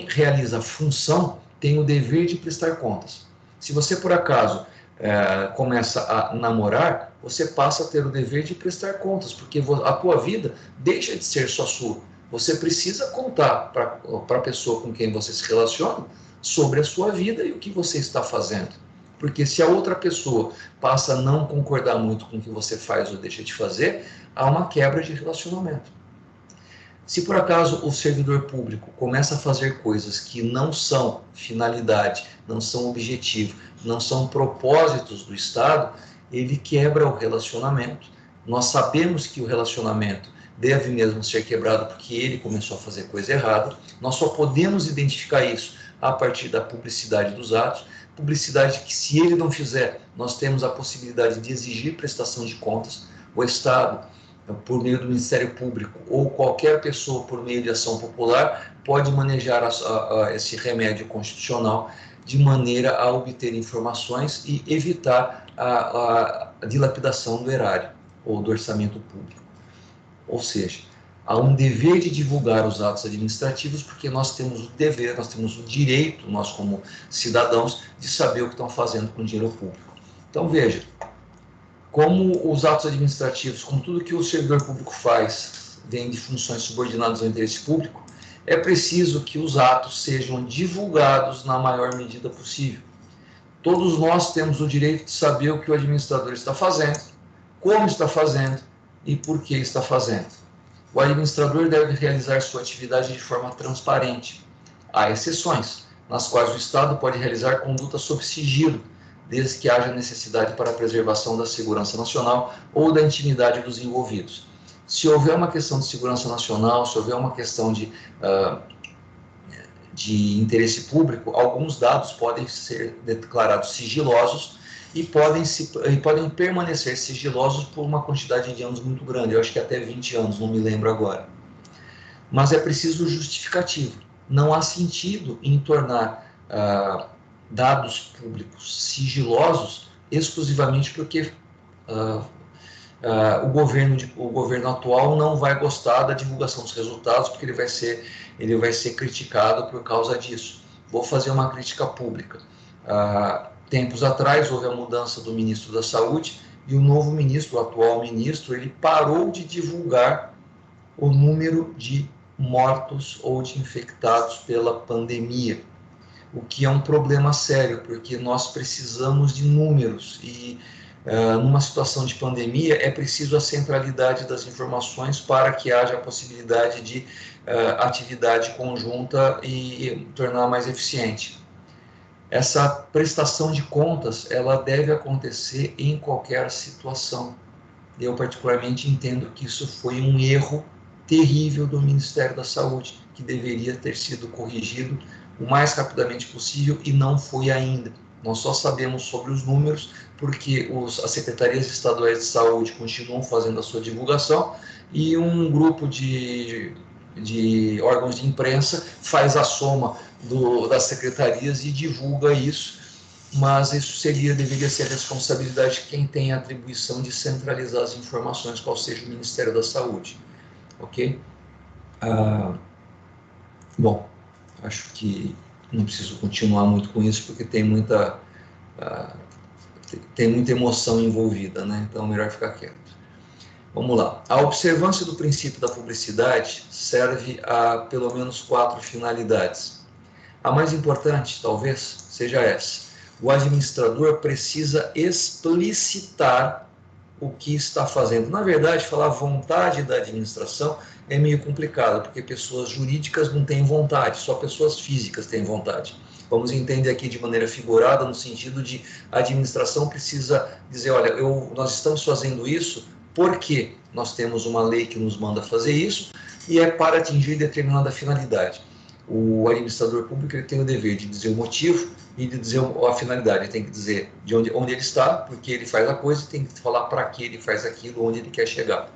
realiza a função tem o dever de prestar contas. Se você, por acaso, começa a namorar, você passa a ter o dever de prestar contas, porque a tua vida deixa de ser só sua. Você precisa contar para a pessoa com quem você se relaciona sobre a sua vida e o que você está fazendo. Porque se a outra pessoa passa a não concordar muito com o que você faz ou deixa de fazer, há uma quebra de relacionamento. Se por acaso o servidor público começa a fazer coisas que não são finalidade, não são objetivo, não são propósitos do Estado, ele quebra o relacionamento. Nós sabemos que o relacionamento deve mesmo ser quebrado porque ele começou a fazer coisa errada. Nós só podemos identificar isso a partir da publicidade dos atos. Publicidade que, se ele não fizer, nós temos a possibilidade de exigir prestação de contas. O Estado, por meio do Ministério Público, ou qualquer pessoa por meio de ação popular, pode manejar esse remédio constitucional de maneira a obter informações e evitar a dilapidação do erário ou do orçamento público. Ou seja, há um dever de divulgar os atos administrativos, porque nós temos o dever, nós temos o direito, nós como cidadãos, de saber o que estão fazendo com o dinheiro público. Então, veja, como os atos administrativos, como tudo que o servidor público faz, vem de funções subordinadas ao interesse público, é preciso que os atos sejam divulgados na maior medida possível. Todos nós temos o direito de saber o que o administrador está fazendo, como está fazendo e por que está fazendo. O administrador deve realizar sua atividade de forma transparente. Há exceções, nas quais o Estado pode realizar conduta sob sigilo, desde que haja necessidade para a preservação da segurança nacional ou da intimidade dos envolvidos. Se houver uma questão de segurança nacional, se houver uma questão de interesse público, alguns dados podem ser declarados sigilosos e podem permanecer sigilosos por uma quantidade de anos muito grande, eu acho que até 20 anos, não me lembro agora. Mas é preciso justificativo. Não há sentido em tornar dados públicos sigilosos exclusivamente porque o governo atual não vai gostar da divulgação dos resultados, porque ele vai ser criticado por causa disso. Vou fazer uma crítica pública. Tempos atrás houve a mudança do ministro da Saúde e o novo ministro, o atual ministro, ele parou de divulgar o número de mortos ou de infectados pela pandemia, o que é um problema sério, porque nós precisamos de números e numa situação de pandemia é preciso a centralidade das informações para que haja a possibilidade de atividade conjunta e tornar mais eficiente. Essa prestação de contas, ela deve acontecer em qualquer situação. Eu particularmente entendo que isso foi um erro terrível do Ministério da Saúde, que deveria ter sido corrigido o mais rapidamente possível e não foi ainda. Nós só sabemos sobre os números porque as secretarias estaduais de saúde continuam fazendo a sua divulgação e um grupo de órgãos de imprensa faz a soma das secretarias e divulga isso, mas isso deveria ser a responsabilidade de quem tem a atribuição de centralizar as informações, qual seja o Ministério da Saúde. Ok? Bom, acho que não preciso continuar muito com isso, porque tem muita emoção envolvida, né? Então, melhor ficar quieto. Vamos lá. A observância do princípio da publicidade serve a pelo menos 4 finalidades. A mais importante, talvez, seja essa. O administrador precisa explicitar o que está fazendo. Na verdade, falar vontade da administração é meio complicado, porque pessoas jurídicas não têm vontade, só pessoas físicas têm vontade. Vamos entender aqui de maneira figurada, no sentido de a administração precisa dizer, olha, nós estamos fazendo isso porque nós temos uma lei que nos manda fazer isso e é para atingir determinada finalidade. O administrador público ele tem o dever de dizer o motivo e de dizer a finalidade. Ele tem que dizer de onde ele está, porque ele faz a coisa, e tem que falar para que ele faz aquilo, onde ele quer chegar.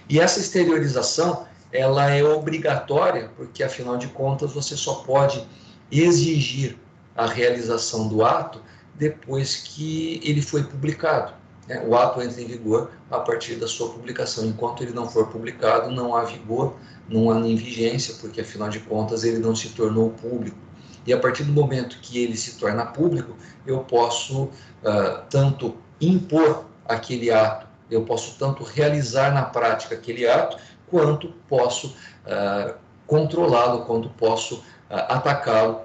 E essa exteriorização, ela é obrigatória, porque afinal de contas você só pode exigir a realização do ato depois que ele foi publicado. O ato entra em vigor a partir da sua publicação. Enquanto ele não for publicado, não há vigor, não há nem vigência, porque afinal de contas ele não se tornou público. E a partir do momento que ele se torna público, eu posso tanto impor aquele ato, eu posso tanto realizar na prática aquele ato, quanto posso controlá-lo, quanto posso atacá-lo,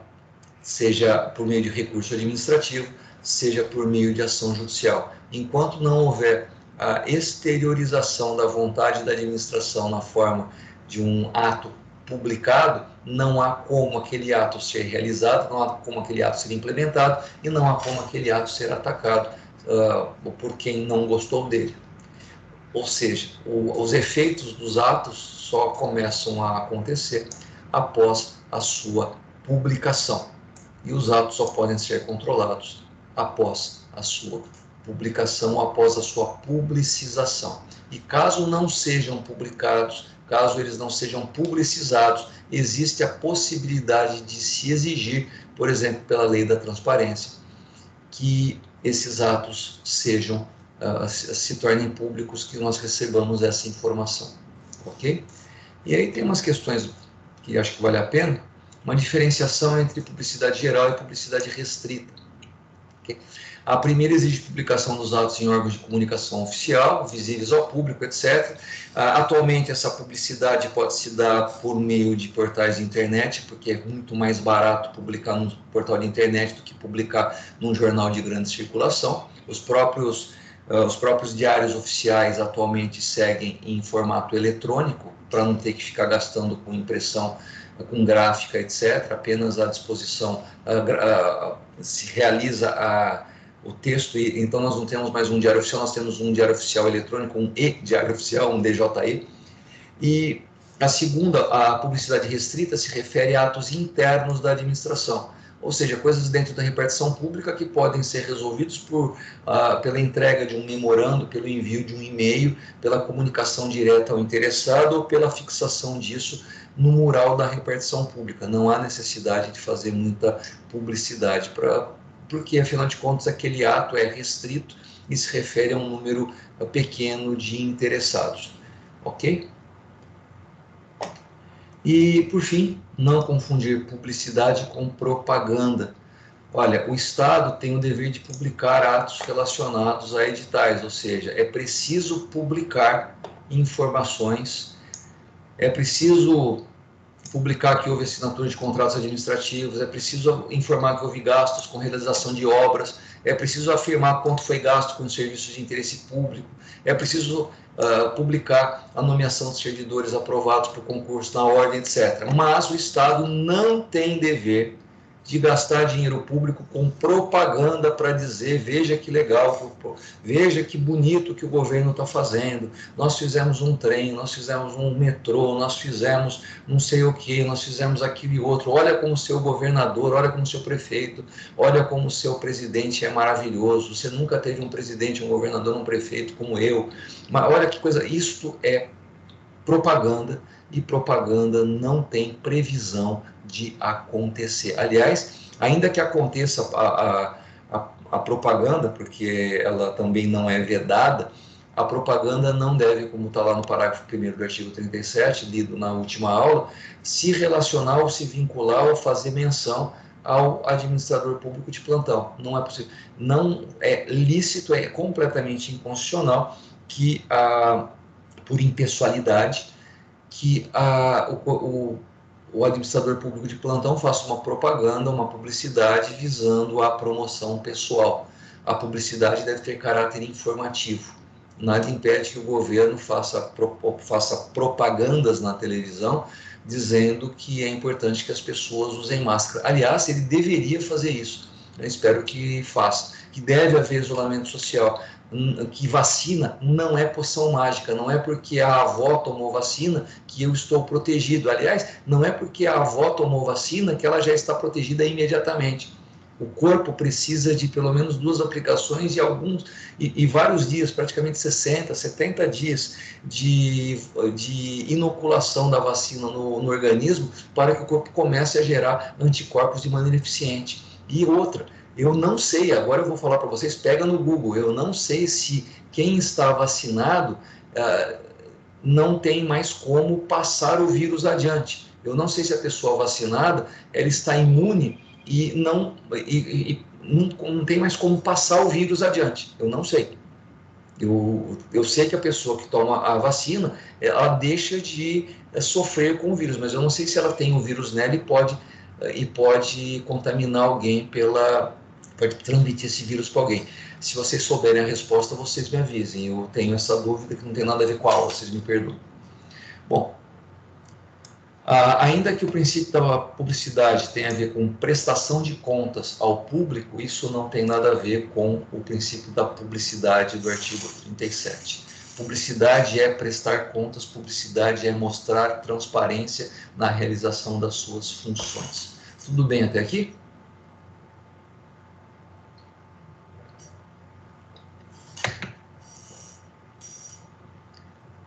seja por meio de recurso administrativo, seja por meio de ação judicial. Enquanto não houver a exteriorização da vontade da administração na forma de um ato publicado, não há como aquele ato ser realizado, não há como aquele ato ser implementado e não há como aquele ato ser atacado por quem não gostou dele. Ou seja, os efeitos dos atos só começam a acontecer após a sua publicação. E os atos só podem ser controlados após a sua publicação, após a sua publicização. E caso não sejam publicados, caso eles não sejam publicizados, existe a possibilidade de se exigir, por exemplo, pela lei da transparência, que esses atos se tornem públicos, que nós recebamos essa informação, ok? E aí tem umas questões que acho que vale a pena, uma diferenciação entre publicidade geral e publicidade restrita. Okay? A primeira exige publicação dos atos em órgãos de comunicação oficial, visíveis ao público, etc. Atualmente, essa publicidade pode se dar por meio de portais de internet, porque é muito mais barato publicar num portal de internet do que publicar num jornal de grande circulação. Os próprios diários oficiais atualmente seguem em formato eletrônico, para não ter que ficar gastando com impressão, com gráfica, etc. Apenas à disposição se realiza o texto, então nós não temos mais um diário oficial, nós temos um diário oficial eletrônico, um e-diário oficial, um DJE. E a segunda, a publicidade restrita, se refere a atos internos da administração, ou seja, coisas dentro da repartição pública que podem ser resolvidos pela entrega de um memorando, pelo envio de um e-mail, pela comunicação direta ao interessado ou pela fixação disso no mural da repartição pública. Não há necessidade de fazer muita publicidade, porque, afinal de contas, aquele ato é restrito e se refere a um número pequeno de interessados. Ok? E, por fim, não confundir publicidade com propaganda. Olha, o Estado tem o dever de publicar atos relacionados a editais, ou seja, é preciso publicar informações, é preciso publicar que houve assinatura de contratos administrativos, é preciso informar que houve gastos com realização de obras, é preciso afirmar quanto foi gasto com serviços de interesse público, é preciso publicar a nomeação de servidores aprovados por concurso na ordem, etc. Mas o Estado não tem dever de gastar dinheiro público com propaganda para dizer, veja que legal, veja que bonito que o governo está fazendo, nós fizemos um trem, nós fizemos um metrô, nós fizemos não sei o que, nós fizemos aquilo e outro, olha como o seu governador, olha como o seu prefeito, olha como o seu presidente é maravilhoso, você nunca teve um presidente, um governador, um prefeito como eu, mas olha que coisa, isto é propaganda, e propaganda não tem previsão de acontecer. Aliás, ainda que aconteça a propaganda, porque ela também não é vedada, a propaganda não deve, como está lá no parágrafo 1º do artigo 37, lido na última aula, se relacionar ou se vincular ou fazer menção ao administrador público de plantão. Não é possível. Não é lícito, é completamente inconstitucional que, por impessoalidade, que o administrador público de plantão faça uma propaganda, uma publicidade visando a promoção pessoal. A publicidade deve ter caráter informativo. Nada impede que o governo faça propagandas na televisão dizendo que é importante que as pessoas usem máscara. Aliás, ele deveria fazer isso. Eu espero que faça. Que deve haver isolamento social. Que vacina não é poção mágica, não é porque a avó tomou vacina que eu estou protegido. Aliás, não é porque a avó tomou vacina que ela já está protegida imediatamente. O corpo precisa de pelo menos 2 aplicações e vários dias, praticamente 60, 70 dias de inoculação da vacina no organismo para que o corpo comece a gerar anticorpos de maneira eficiente. E outra, eu não sei, agora eu vou falar para vocês, pega no Google, eu não sei se quem está vacinado não tem mais como passar o vírus adiante. Eu não sei se a pessoa vacinada ela está imune e não tem mais como passar o vírus adiante. Eu não sei. Eu sei que a pessoa que toma a vacina, ela deixa de sofrer com o vírus, mas eu não sei se ela tem o vírus nela e pode contaminar alguém pode transmitir esse vírus para alguém. Se vocês souberem a resposta, vocês me avisem. Eu tenho essa dúvida que não tem nada a ver com a aula, vocês me perdoem. Bom, ainda que o princípio da publicidade tenha a ver com prestação de contas ao público, isso não tem nada a ver com o princípio da publicidade do artigo 37. Publicidade é prestar contas, publicidade é mostrar transparência na realização das suas funções. Tudo bem até aqui?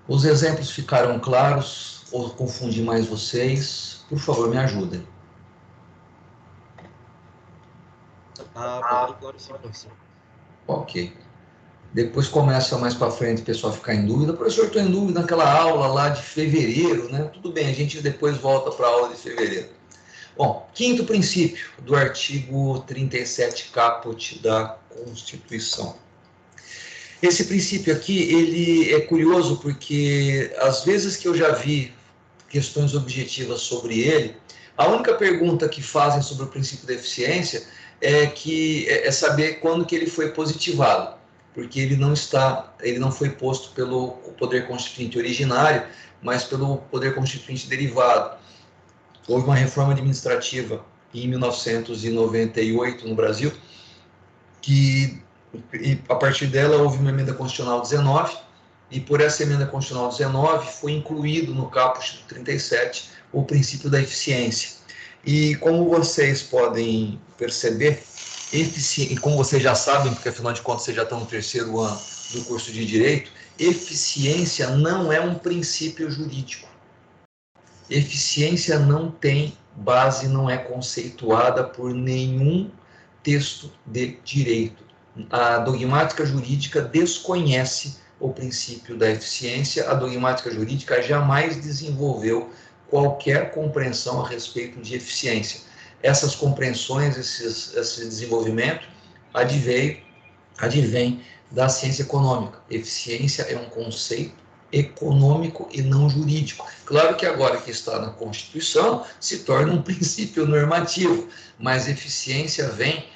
Os exemplos ficaram claros ou confundi mais vocês? Por favor, me ajudem. Agora sim, professor. Ok. Depois começa mais para frente o pessoal ficar em dúvida. Professor, estou em dúvida naquela aula lá de fevereiro, né? Tudo bem, a gente depois volta para a aula de fevereiro. Bom, 5º princípio do artigo 37 caput da Constituição. Esse princípio aqui, ele é curioso porque, às vezes que eu já vi questões objetivas sobre ele, a única pergunta que fazem sobre o princípio da eficiência é saber quando que ele foi positivado, porque ele não foi posto pelo poder constituinte originário, mas pelo poder constituinte derivado. Houve uma reforma administrativa em 1998 no Brasil, que a partir dela houve uma emenda constitucional 19, e por essa emenda constitucional 19 foi incluído no caput 37 o princípio da eficiência. E como vocês podem perceber, e como vocês já sabem, porque afinal de contas vocês já estão no terceiro ano do curso de Direito, eficiência não é um princípio jurídico. Eficiência não tem base, não é conceituada por nenhum texto de direito. A dogmática jurídica desconhece o princípio da eficiência, a dogmática jurídica jamais desenvolveu qualquer compreensão a respeito de eficiência. Essas compreensões, esse desenvolvimento advém da ciência econômica. Eficiência é um conceito econômico e não jurídico. Claro que agora que está na Constituição se torna um princípio normativo, mas eficiência vem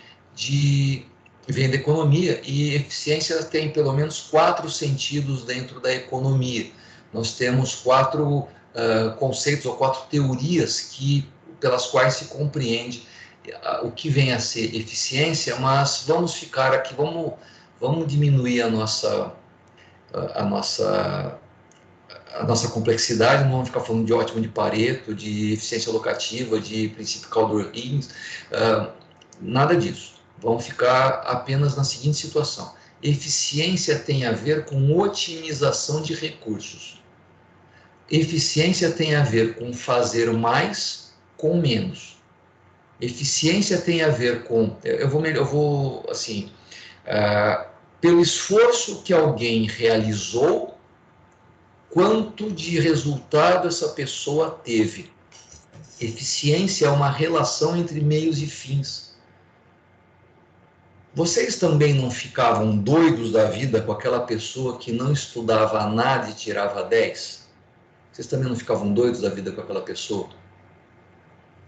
da economia, e eficiência tem pelo menos 4 sentidos dentro da economia. Nós temos 4 conceitos ou 4 teorias pelas quais se compreende o que vem a ser eficiência, mas vamos ficar aqui, vamos diminuir a nossa complexidade, não vamos ficar falando de ótimo de Pareto, de eficiência locativa, de princípio Caldor-Higgins, nada disso. Vamos ficar apenas na seguinte situação: eficiência tem a ver com otimização de recursos. Eficiência tem a ver com fazer mais com menos. Eficiência tem a ver com, pelo esforço que alguém realizou, quanto de resultado essa pessoa teve. Eficiência é uma relação entre meios e fins. Vocês também não ficavam doidos da vida com aquela pessoa que não estudava nada e tirava 10? Vocês também não ficavam doidos da vida com aquela pessoa?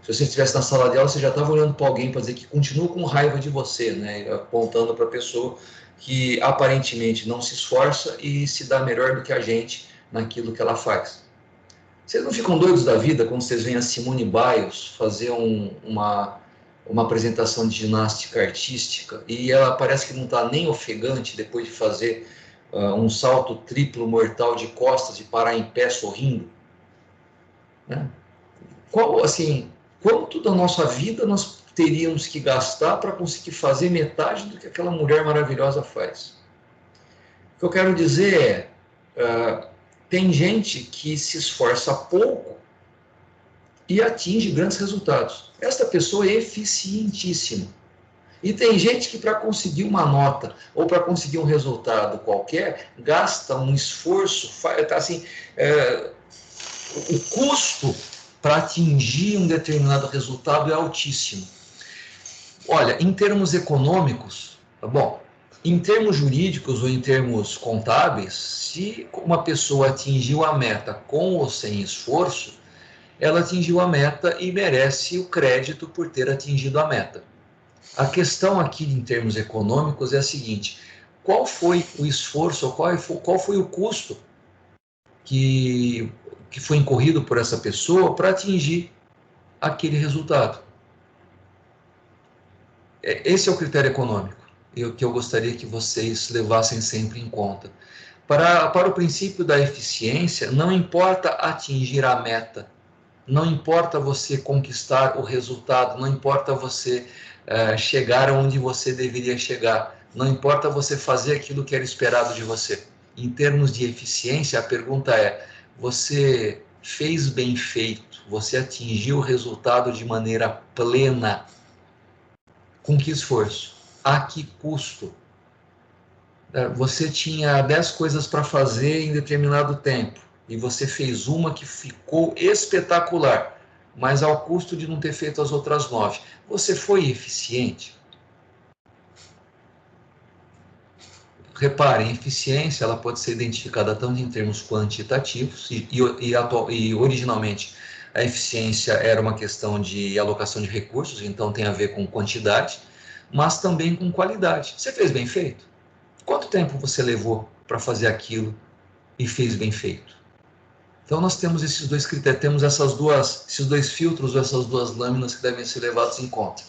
Se você estivesse na sala de aula, você já estava olhando para alguém para dizer que continua com raiva de você, né? Apontando para a pessoa que aparentemente não se esforça e se dá melhor do que a gente naquilo que ela faz. Vocês não ficam doidos da vida quando vocês veem a Simone Biles fazer uma apresentação de ginástica artística e ela parece que não está nem ofegante depois de fazer um salto triplo mortal de costas e parar em pé sorrindo? Né? Quanto da nossa vida nós teríamos que gastar para conseguir fazer metade do que aquela mulher maravilhosa faz? O que eu quero dizer tem gente que se esforça pouco e atinge grandes resultados. Esta pessoa é eficientíssima. E tem gente que, para conseguir uma nota ou para conseguir um resultado qualquer, gasta um esforço, o custo para atingir um determinado resultado é altíssimo. Olha, em termos econômicos, em termos jurídicos ou em termos contábeis, se uma pessoa atingiu a meta com ou sem esforço, ela atingiu a meta e merece o crédito por ter atingido a meta. A questão aqui, em termos econômicos, é a seguinte: qual foi o esforço, qual foi o custo que foi incorrido por essa pessoa para atingir aquele resultado? Esse é o critério econômico, e o que eu gostaria que vocês levassem sempre em conta. Para o princípio da eficiência, não importa atingir a meta, não importa você conquistar o resultado, não importa você chegar onde você deveria chegar, não importa você fazer aquilo que era esperado de você. Em termos de eficiência, a pergunta é: você fez bem feito? Você atingiu o resultado de maneira plena? Com que esforço? A que custo? Você tinha 10 coisas para fazer em determinado tempo e você fez uma que ficou espetacular, mas ao custo de não ter feito as outras 9. Você foi eficiente? reparem, eficiência ela pode ser identificada tanto em termos quantitativos e originalmente a eficiência era uma questão de alocação de recursos, então tem a ver com quantidade, mas também com qualidade. Você fez bem feito? Quanto tempo você levou para fazer aquilo e fez bem feito? Então nós temos esses dois critérios, temos esses dois filtros, essas duas lâminas que devem ser levados em conta.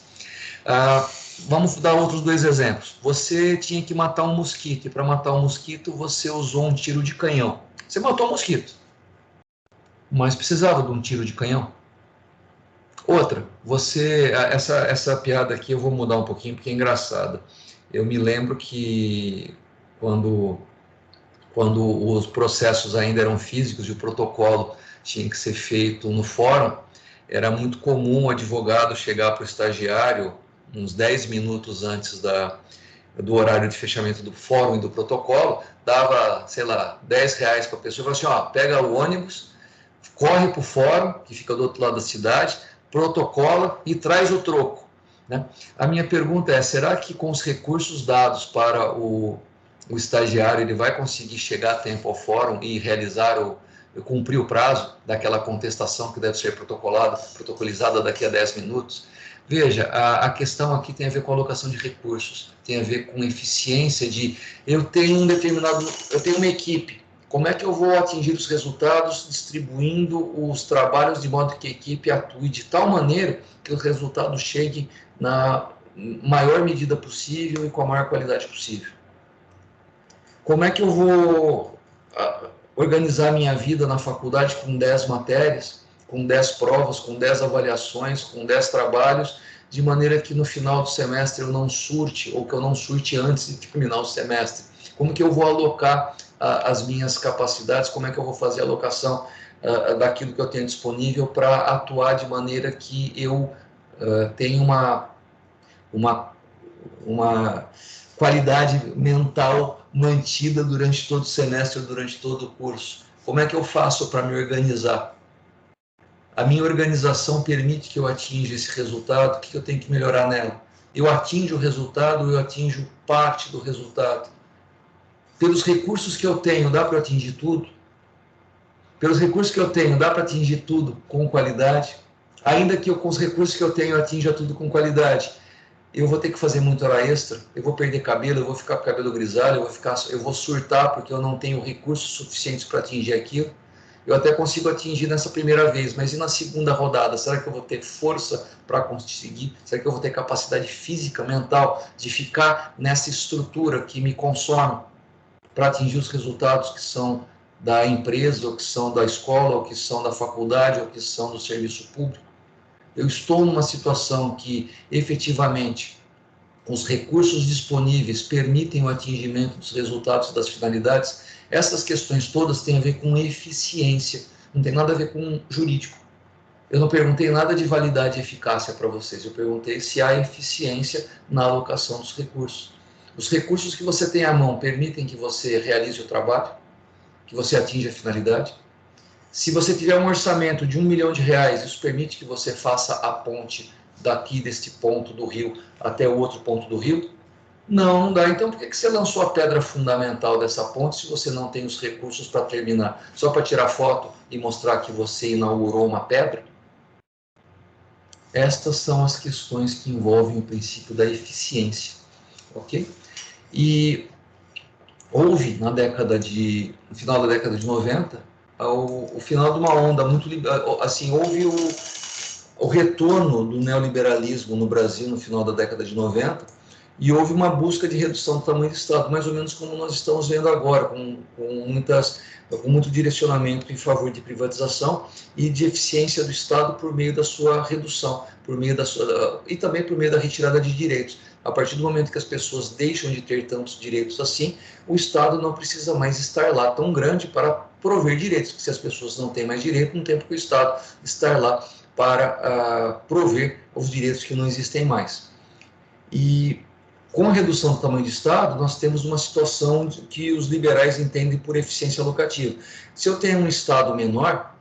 Vamos dar outros dois exemplos. Você tinha que matar um mosquito, e para matar um mosquito você usou um tiro de canhão. Você matou um mosquito, mas precisava de um tiro de canhão. Outra, essa piada aqui eu vou mudar um pouquinho porque é engraçada. Eu me lembro que quando os processos ainda eram físicos e o protocolo tinha que ser feito no fórum, era muito comum o advogado chegar para o estagiário uns 10 minutos antes do horário de fechamento do fórum e do protocolo, dava, sei lá, R$10 para a pessoa e falava assim, pega o ônibus, corre para o fórum, que fica do outro lado da cidade, protocola e traz o troco. Né? A minha pergunta é, será que com os recursos dados para o estagiário ele vai conseguir chegar a tempo ao fórum e cumprir o prazo daquela contestação que deve ser protocolizada daqui a 10 minutos? Veja, a questão aqui tem a ver com a alocação de recursos, tem a ver com eficiência eu tenho uma equipe, como é que eu vou atingir os resultados distribuindo os trabalhos de modo que a equipe atue de tal maneira que os resultados cheguem na maior medida possível e com a maior qualidade possível? Como é que eu vou organizar minha vida na faculdade com 10 matérias, com 10 provas, com 10 avaliações, com 10 trabalhos, de maneira que no final do semestre eu não surte, ou que eu não surte antes de terminar o semestre? Como que eu vou alocar as minhas capacidades, como é que eu vou fazer a alocação daquilo que eu tenho disponível para atuar de maneira que eu tenha uma qualidade mental mantida durante todo o semestre, durante todo o curso? Como é que eu faço para me organizar? A minha organização permite que eu atinja esse resultado? O que eu tenho que melhorar nela? Eu atinjo o resultado ou eu atinjo parte do resultado? Pelos recursos que eu tenho, dá para atingir tudo? Pelos recursos que eu tenho, dá para atingir tudo com qualidade? Ainda que com os recursos que eu tenho, eu atinja tudo com qualidade, eu vou ter que fazer muita hora extra, eu vou perder cabelo, eu vou ficar com o cabelo grisalho, eu vou surtar porque eu não tenho recursos suficientes para atingir aquilo. Eu até consigo atingir nessa primeira vez, mas e na segunda rodada? Será que eu vou ter força para conseguir? Será que eu vou ter capacidade física, mental, de ficar nessa estrutura que me consome para atingir os resultados que são da empresa, ou que são da escola, ou que são da faculdade, ou que são do serviço público? Eu estou numa situação que, efetivamente, os recursos disponíveis permitem o atingimento dos resultados das finalidades? Essas questões todas têm a ver com eficiência, não tem nada a ver com jurídico. Eu não perguntei nada de validade e eficácia para vocês, eu perguntei se há eficiência na alocação dos recursos. Os recursos que você tem à mão permitem que você realize o trabalho, que você atinja a finalidade? Se você tiver um orçamento de R$1 milhão, isso permite que você faça a ponte daqui deste ponto do rio até o outro ponto do rio? Não, não dá. Então por que você lançou a pedra fundamental dessa ponte se você não tem os recursos para terminar? Só para tirar foto e mostrar que você inaugurou uma pedra? Estas são as questões que envolvem o princípio da eficiência, ok? E houve no final da década de 90, o final de uma onda muito, assim, houve o retorno do neoliberalismo no Brasil no final da década de 90 e houve uma busca de redução do tamanho do Estado, mais ou menos como nós estamos vendo agora, com muito direcionamento em favor de privatização e de eficiência do Estado por meio da sua redução, e também por meio da retirada de direitos. A partir do momento que as pessoas deixam de ter tantos direitos assim, o Estado não precisa mais estar lá tão grande para prover direitos, porque se as pessoas não têm mais direito, não tem porque o Estado estar lá para prover os direitos que não existem mais. E com a redução do tamanho do Estado, nós temos uma situação que os liberais entendem por eficiência alocativa. Se eu tenho um Estado menor,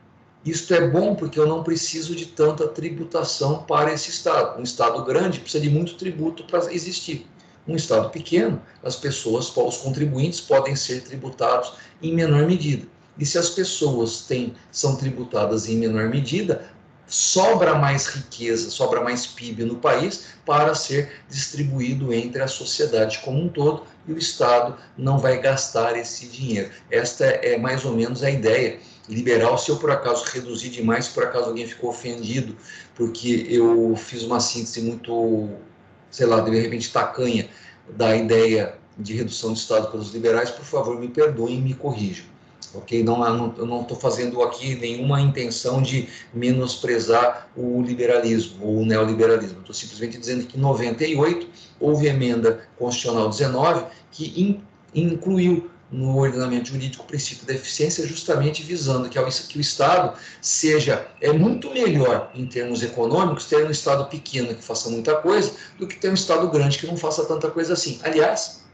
isto é bom porque eu não preciso de tanta tributação para esse Estado. Um Estado grande precisa de muito tributo para existir. Um Estado pequeno, as pessoas, os contribuintes podem ser tributados em menor medida. E se as pessoas são tributadas em menor medida, sobra mais riqueza, sobra mais PIB no país para ser distribuído entre a sociedade como um todo, e o Estado não vai gastar esse dinheiro. Esta é mais ou menos a ideia liberal. Se eu por acaso reduzir demais, se por acaso alguém ficou ofendido, porque eu fiz uma síntese muito, sei lá, de repente tacanha, da ideia de redução do Estado pelos liberais, por favor, me perdoem e me corrijam. Ok? Eu não estou fazendo aqui nenhuma intenção de menosprezar o liberalismo ou o neoliberalismo. Estou simplesmente dizendo que em 98 houve emenda constitucional 19 que incluiu no ordenamento jurídico o princípio da eficiência, justamente visando que o Estado é muito melhor em termos econômicos ter um Estado pequeno que faça muita coisa do que ter um Estado grande que não faça tanta coisa assim. Aliás,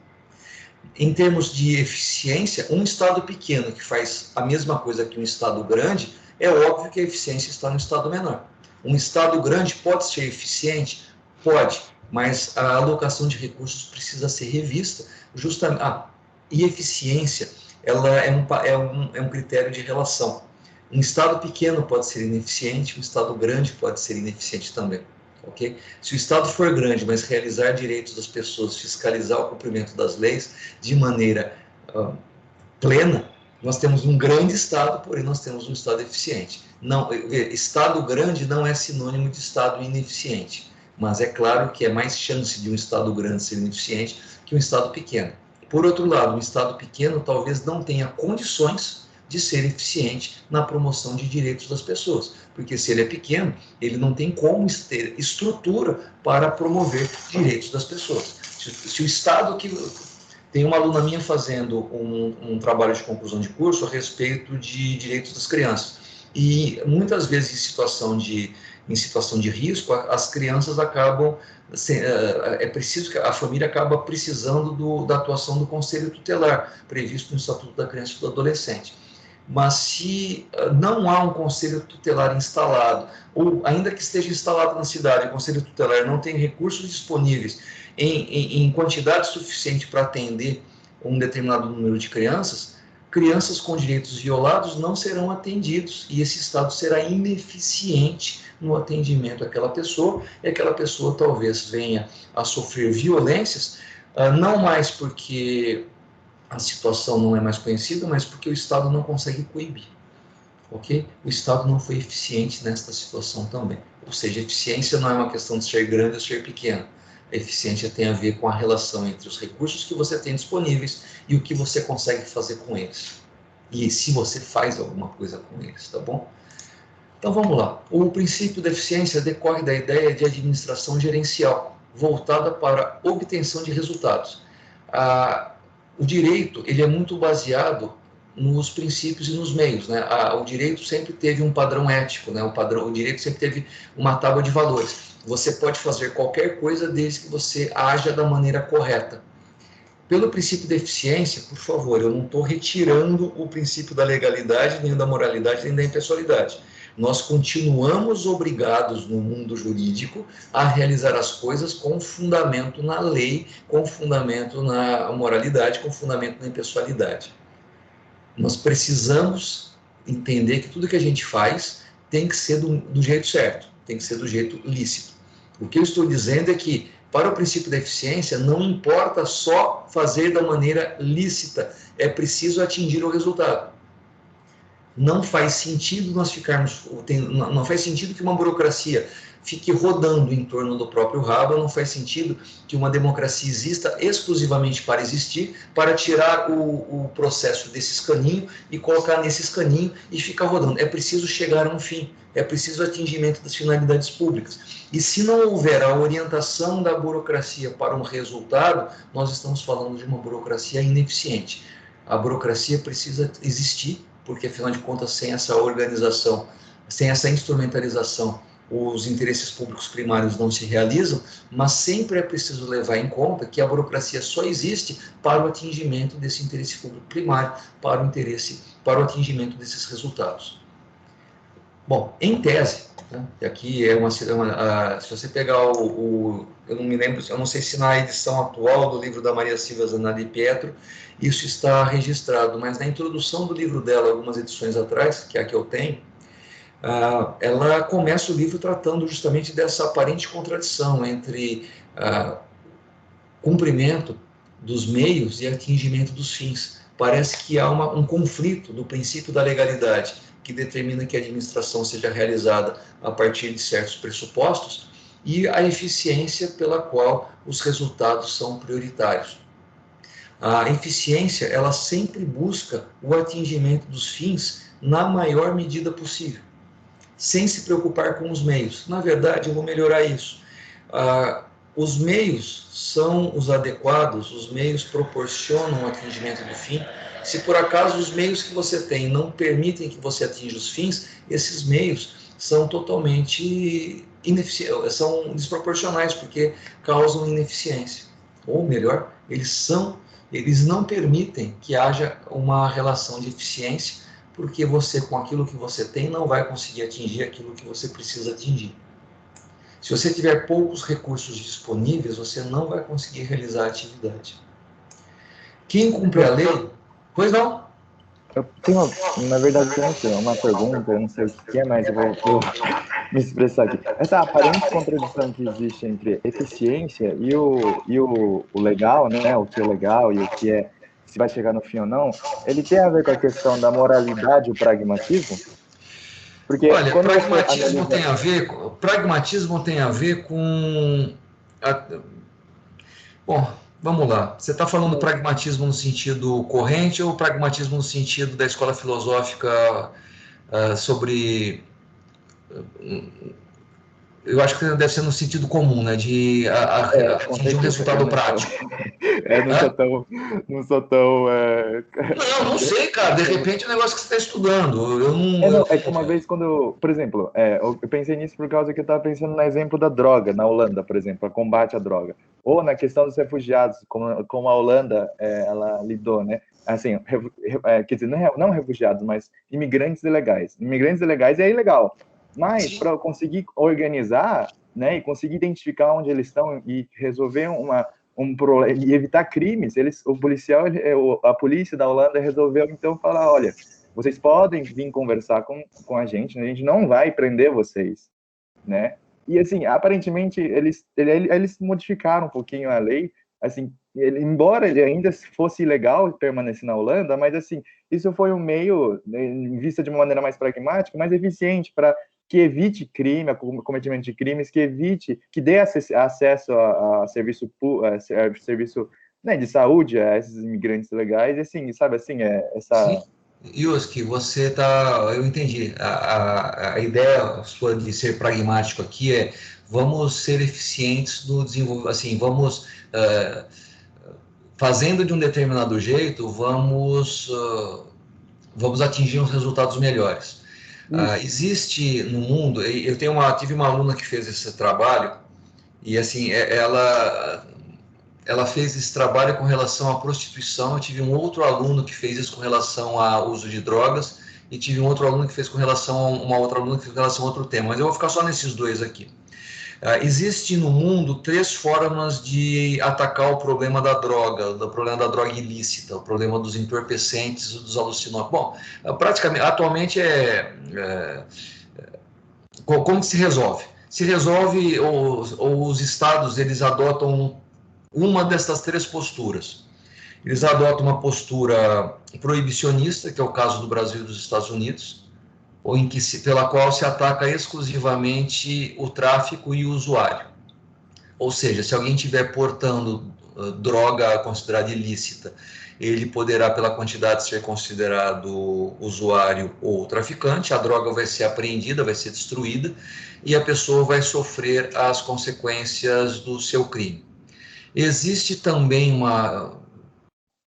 em termos de eficiência, um Estado pequeno que faz a mesma coisa que um Estado grande, é óbvio que a eficiência está no Estado menor. Um Estado grande pode ser eficiente? Pode, mas a alocação de recursos precisa ser revista. E eficiência ela é um critério de relação. Um Estado pequeno pode ser ineficiente, um Estado grande pode ser ineficiente também. Okay? Se o Estado for grande, mas realizar direitos das pessoas, fiscalizar o cumprimento das leis de maneira plena, nós temos um grande Estado, porém nós temos um Estado eficiente. Não, Estado grande não é sinônimo de Estado ineficiente, mas é claro que é mais chance de um Estado grande ser ineficiente que um Estado pequeno. Por outro lado, um Estado pequeno talvez não tenha condições de ser eficiente na promoção de direitos das pessoas, porque se ele é pequeno, ele não tem como ter estrutura para promover direitos das pessoas. Se o Estado que tem uma aluna minha fazendo um trabalho de conclusão de curso a respeito de direitos das crianças, e muitas vezes em situação de risco, as crianças acabam, é preciso que a família acaba precisando da atuação do conselho tutelar, previsto no Estatuto da Criança e do Adolescente. Mas se não há um conselho tutelar instalado, ou ainda que esteja instalado na cidade, o conselho tutelar não tem recursos disponíveis em quantidade suficiente para atender um determinado número de crianças, crianças com direitos violados não serão atendidos e esse Estado será ineficiente no atendimento àquela pessoa, e aquela pessoa talvez venha a sofrer violências, não mais porque a situação não é mais conhecida, mas porque o Estado não consegue coibir. Ok? O Estado não foi eficiente nesta situação também. Ou seja, eficiência não é uma questão de ser grande ou ser pequeno. A eficiência tem a ver com a relação entre os recursos que você tem disponíveis e o que você consegue fazer com eles. E se você faz alguma coisa com eles, tá bom? Então vamos lá. O princípio da eficiência decorre da ideia de administração gerencial, voltada para a obtenção de resultados. O direito ele é muito baseado nos princípios e nos meios, né? O direito sempre teve um padrão ético, né? O direito sempre teve uma tábua de valores. Você pode fazer qualquer coisa desde que você haja da maneira correta. Pelo princípio da eficiência, por favor, eu não estou retirando o princípio da legalidade, nem da moralidade, nem da impessoalidade. Nós continuamos obrigados no mundo jurídico a realizar as coisas com fundamento na lei, com fundamento na moralidade, com fundamento na impessoalidade. Nós precisamos entender que tudo que a gente faz tem que ser do jeito certo, tem que ser do jeito lícito. O que eu estou dizendo é que, para o princípio da eficiência, não importa só fazer da maneira lícita, é preciso atingir o resultado. Não faz sentido não faz sentido que uma burocracia fique rodando em torno do próprio rabo, não faz sentido que uma democracia exista exclusivamente para existir, para tirar o processo desse escaninho e colocar nesse escaninho e ficar rodando. É preciso chegar a um fim, é preciso atingimento das finalidades públicas. E se não houver a orientação da burocracia para um resultado, nós estamos falando de uma burocracia ineficiente. A burocracia precisa existir, porque afinal de contas, sem essa organização, sem essa instrumentalização, os interesses públicos primários não se realizam, mas sempre é preciso levar em conta que a burocracia só existe para o atingimento desse interesse público primário, para o atingimento desses resultados. Bom, em tese, né, e aqui é se você pegar eu não me lembro, eu não sei se na edição atual do livro da Maria Silvia Zanardi Pietro isso está registrado, mas na introdução do livro dela, algumas edições atrás, que é a que eu tenho, ela começa o livro tratando justamente dessa aparente contradição entre cumprimento dos meios e atingimento dos fins. Parece que há um conflito do princípio da legalidade, que determina que a administração seja realizada a partir de certos pressupostos, e a eficiência pela qual os resultados são prioritários. A eficiência, ela sempre busca o atingimento dos fins na maior medida possível, sem se preocupar com os meios. Na verdade, eu vou melhorar isso. Os meios são os adequados, os meios proporcionam o atingimento do fim. Se por acaso os meios que você tem não permitem que você atinja os fins, esses meios são totalmente são desproporcionais, porque causam ineficiência. Ou melhor, eles não permitem que haja uma relação de eficiência, porque você, com aquilo que você tem, não vai conseguir atingir aquilo que você precisa atingir. Se você tiver poucos recursos disponíveis, você não vai conseguir realizar a atividade. Quem cumpre a lei... Pois não? Eu tenho, na verdade, eu não sei, uma pergunta, eu não sei o que é, mas eu vou me expressar aqui. Essa aparente contradição que existe entre eficiência e o legal, né? O que é legal e o que é, se vai chegar no fim ou não, ele tem a ver com a questão da moralidade e o pragmatismo? Porque Olha, quando você analisa... pragmatismo tem a ver com... Bom, vamos lá. Você está falando pragmatismo no sentido corrente ou pragmatismo no sentido da escola filosófica sobre... Eu acho que deve ser no sentido comum, né? De atingir um resultado prático. Não sou tão... Não sei, cara. De repente é um negócio que você está estudando. Eu não... É que uma vez quando... Por exemplo, eu pensei nisso por causa que eu estava pensando no exemplo da droga, na Holanda, por exemplo, a combate à droga. Ou na questão dos refugiados, como a Holanda ela lidou, né? Assim, quer dizer, não refugiados, mas imigrantes ilegais. Imigrantes ilegais é ilegal. Mas para conseguir organizar, né, e conseguir identificar onde eles estão e resolver um problema e evitar crimes, a polícia da Holanda resolveu então falar, olha, vocês podem vir conversar com a gente não vai prender vocês, né? E assim, aparentemente eles modificaram um pouquinho a lei, assim, embora ele ainda fosse ilegal permanecer na Holanda, mas assim, isso foi um meio, vista de uma maneira mais pragmática, mais eficiente para que evite crime, cometimento de crimes, que dê acesso a serviço, né, de saúde a esses imigrantes legais, e assim, sabe, assim, essa... Sim. Yuski, eu entendi. A ideia sua de ser pragmático aqui é vamos ser eficientes no desenvolvimento, assim, vamos fazendo de um determinado jeito, vamos atingir uns resultados melhores. Existe no mundo, tive uma aluna que fez esse trabalho e assim ela fez esse trabalho com relação à prostituição. Eu tive um outro aluno que fez isso com relação ao uso de drogas e tive um outro aluno que fez com relação a uma outra aluna que fez com relação a outro tema, mas eu vou ficar só nesses dois aqui. Existe no mundo 3 formas de atacar o problema da droga, o problema da droga ilícita, o problema dos entorpecentes e dos alucinógenos. Bom, praticamente, atualmente como se resolve? Se resolve, os estados, eles adotam uma dessas 3 posturas. Eles adotam uma postura proibicionista, que é o caso do Brasil e dos Estados Unidos, pela qual se ataca exclusivamente o tráfico e o usuário. Ou seja, se alguém estiver portando droga considerada ilícita, ele poderá, pela quantidade, ser considerado usuário ou traficante, a droga vai ser apreendida, vai ser destruída, e a pessoa vai sofrer as consequências do seu crime. Existe também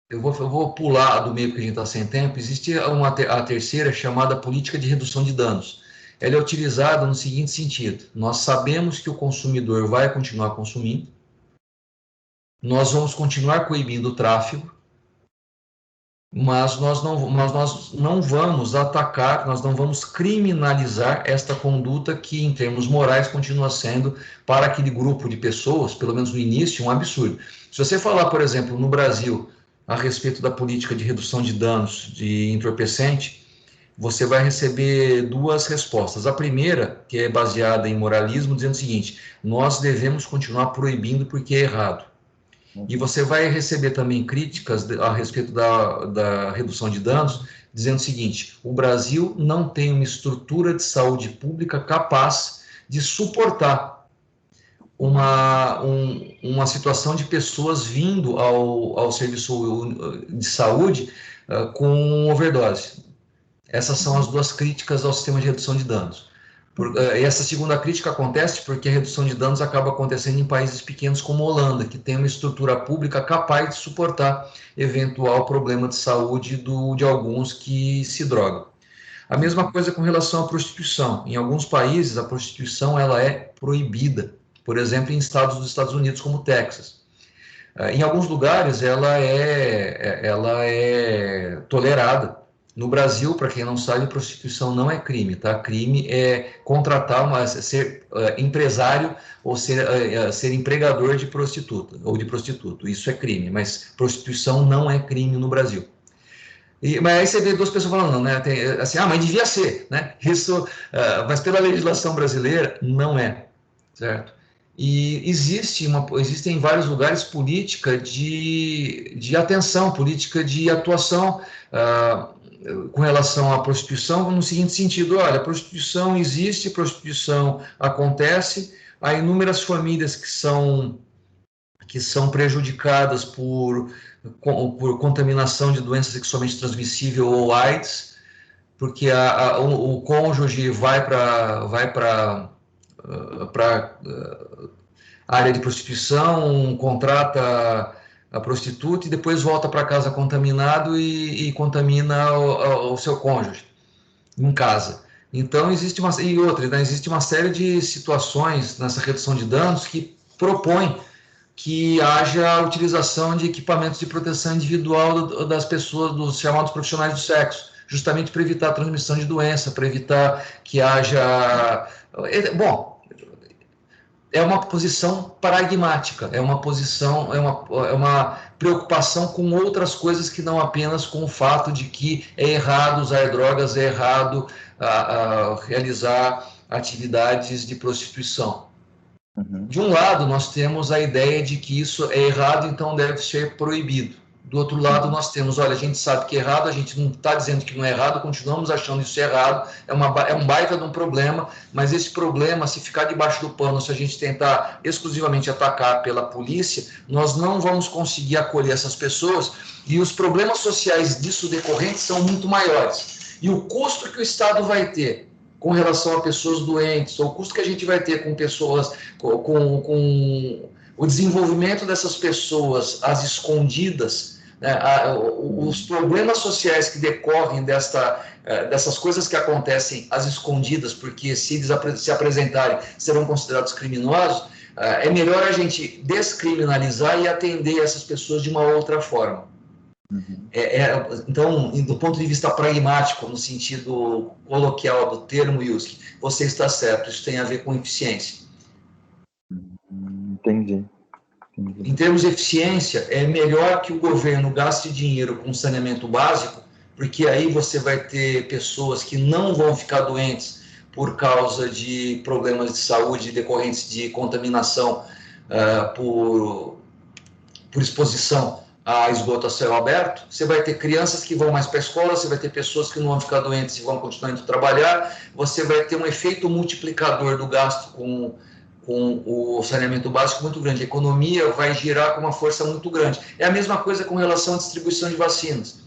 eu vou pular do meio porque a gente está sem tempo. Existe a terceira, chamada política de redução de danos. Ela é utilizada no seguinte sentido: nós sabemos que o consumidor vai continuar consumindo, nós vamos continuar coibindo o tráfego, mas nós não vamos atacar, nós não vamos criminalizar esta conduta que, em termos morais, continua sendo, para aquele grupo de pessoas, pelo menos no início, um absurdo. Se você falar, por exemplo, no Brasil, a respeito da política de redução de danos de entorpecente, você vai receber duas respostas. A primeira, que é baseada em moralismo, dizendo o seguinte: nós devemos continuar proibindo porque é errado. E você vai receber também críticas a respeito da redução de danos, dizendo o seguinte: o Brasil não tem uma estrutura de saúde pública capaz de suportar uma situação de pessoas vindo ao serviço de saúde com overdose. Essas são as duas críticas ao sistema de redução de danos. Essa segunda crítica acontece porque a redução de danos acaba acontecendo em países pequenos como a Holanda, que tem uma estrutura pública capaz de suportar eventual problema de saúde de alguns que se drogam. A mesma coisa com relação à prostituição. Em alguns países, a prostituição ela é proibida. Por exemplo, em estados dos Estados Unidos, como o Texas. Em alguns lugares, ela é tolerada. No Brasil, para quem não sabe, prostituição não é crime, tá? Crime é contratar, ser empresário ou ser empregador de prostituta ou de prostituto. Isso é crime, mas prostituição não é crime no Brasil. Mas aí você vê duas pessoas falando, né? Tem, assim, mas devia ser, né? Isso, mas pela legislação brasileira, não é, certo? E existe em vários lugares política de atenção, política de atuação com relação à prostituição, no seguinte sentido: olha, prostituição existe, prostituição acontece, há inúmeras famílias que são prejudicadas por contaminação de doença sexualmente transmissível ou AIDS, porque o cônjuge vai para área de prostituição, contrata a prostituta e depois volta para casa contaminado e contamina o seu cônjuge em casa. Então, existe uma série de situações nessa redução de danos que propõem que haja a utilização de equipamentos de proteção individual das pessoas, dos chamados profissionais do sexo, justamente para evitar a transmissão de doença, para evitar que haja... Bom, é uma posição pragmática, é uma preocupação com outras coisas que não apenas com o fato de que é errado usar drogas, é errado realizar atividades de prostituição. Uhum. De um lado, nós temos a ideia de que isso é errado, então deve ser proibido. Do outro lado, nós temos, olha, a gente sabe que é errado, a gente não está dizendo que não é errado, continuamos achando isso errado, é um baita de um problema, mas esse problema, se ficar debaixo do pano, se a gente tentar exclusivamente atacar pela polícia, nós não vamos conseguir acolher essas pessoas e os problemas sociais disso decorrentes são muito maiores. E o custo que o Estado vai ter com relação a pessoas doentes, ou o custo que a gente vai ter com pessoas, com o desenvolvimento dessas pessoas às escondidas, né, os problemas sociais que decorrem dessas coisas que acontecem às escondidas, porque se eles se apresentarem serão considerados criminosos, é melhor a gente descriminalizar e atender essas pessoas de uma outra forma. Uhum. Então, do ponto de vista pragmático, no sentido coloquial do termo, Yuski, você está certo, isso tem a ver com eficiência. Entendi. Em termos de eficiência, é melhor que o governo gaste dinheiro com saneamento básico, porque aí você vai ter pessoas que não vão ficar doentes por causa de problemas de saúde decorrentes de contaminação por exposição a esgoto a céu aberto. Você vai ter crianças que vão mais para a escola, você vai ter pessoas que não vão ficar doentes e vão continuar indo trabalhar, você vai ter um efeito multiplicador do gasto com o saneamento básico muito grande. A economia vai girar com uma força muito grande. É a mesma coisa com relação à distribuição de vacinas.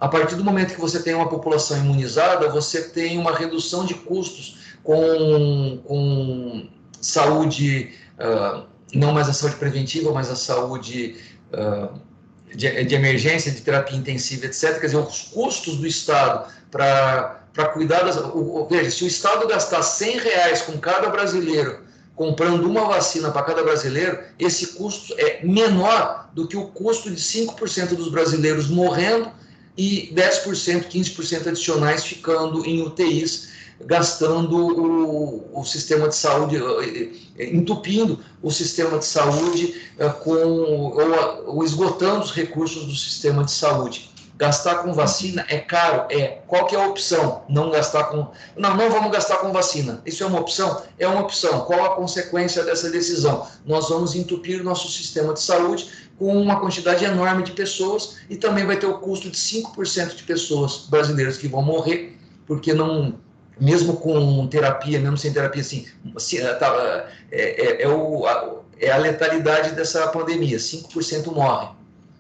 A partir do momento que você tem uma população imunizada, você tem uma redução de custos com saúde, não mais a saúde preventiva, mas a saúde de emergência, de terapia intensiva, etc. Quer dizer, os custos do Estado para cuidar veja, se o Estado gastar R$100 com cada brasileiro comprando uma vacina para cada brasileiro, esse custo é menor do que o custo de 5% dos brasileiros morrendo e 10%, 15% adicionais ficando em UTIs, gastando o sistema de saúde, entupindo o sistema de saúde ou esgotando os recursos do sistema de saúde. Gastar com vacina é caro? É. Qual que é a opção? Não gastar com... Não vamos gastar com vacina. Isso é uma opção? É uma opção. Qual a consequência dessa decisão? Nós vamos entupir o nosso sistema de saúde com uma quantidade enorme de pessoas e também vai ter o custo de 5% de pessoas brasileiras que vão morrer, porque não... Mesmo com terapia, mesmo sem terapia, assim, é a letalidade dessa pandemia, 5% morrem.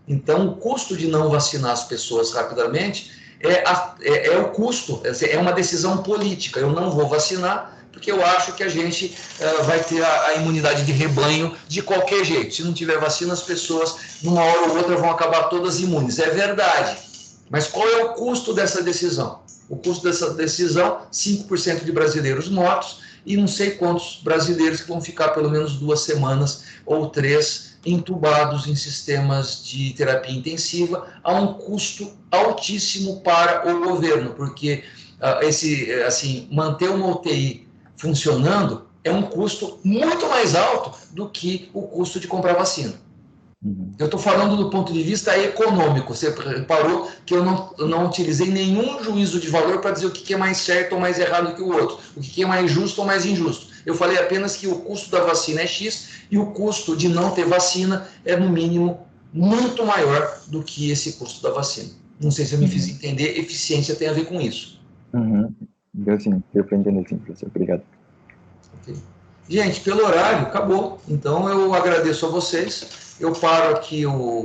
Então, o custo de não vacinar as pessoas rapidamente é o custo, é uma decisão política. Eu não vou vacinar porque eu acho que a gente vai ter a imunidade de rebanho de qualquer jeito. Se não tiver vacina, as pessoas, numa hora ou outra, vão acabar todas imunes. É verdade. Mas qual é o custo dessa decisão? O custo dessa decisão, 5% de brasileiros mortos e não sei quantos brasileiros que vão ficar pelo menos 2 semanas ou 3 entubados em sistemas de terapia intensiva a um custo altíssimo para o governo, porque manter uma UTI funcionando é um custo muito mais alto do que o custo de comprar vacina. Eu estou falando do ponto de vista econômico. Você reparou que eu não utilizei nenhum juízo de valor para dizer o que é mais certo ou mais errado que o outro, o que é mais justo ou mais injusto. Eu falei apenas que o custo da vacina é X e o custo de não ter vacina é, no mínimo, muito maior do que esse custo da vacina. Não sei se eu me fiz entender, eficiência tem a ver com isso. Deu sim, deu para entender sim, professor. Obrigado. Okay. Gente, pelo horário, acabou. Então, eu agradeço a vocês. Eu paro aqui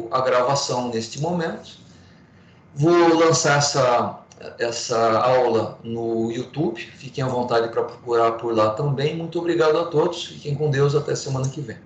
a gravação neste momento. Vou lançar essa aula no YouTube. Fiquem à vontade para procurar por lá também. Muito obrigado a todos. Fiquem com Deus. Até semana que vem.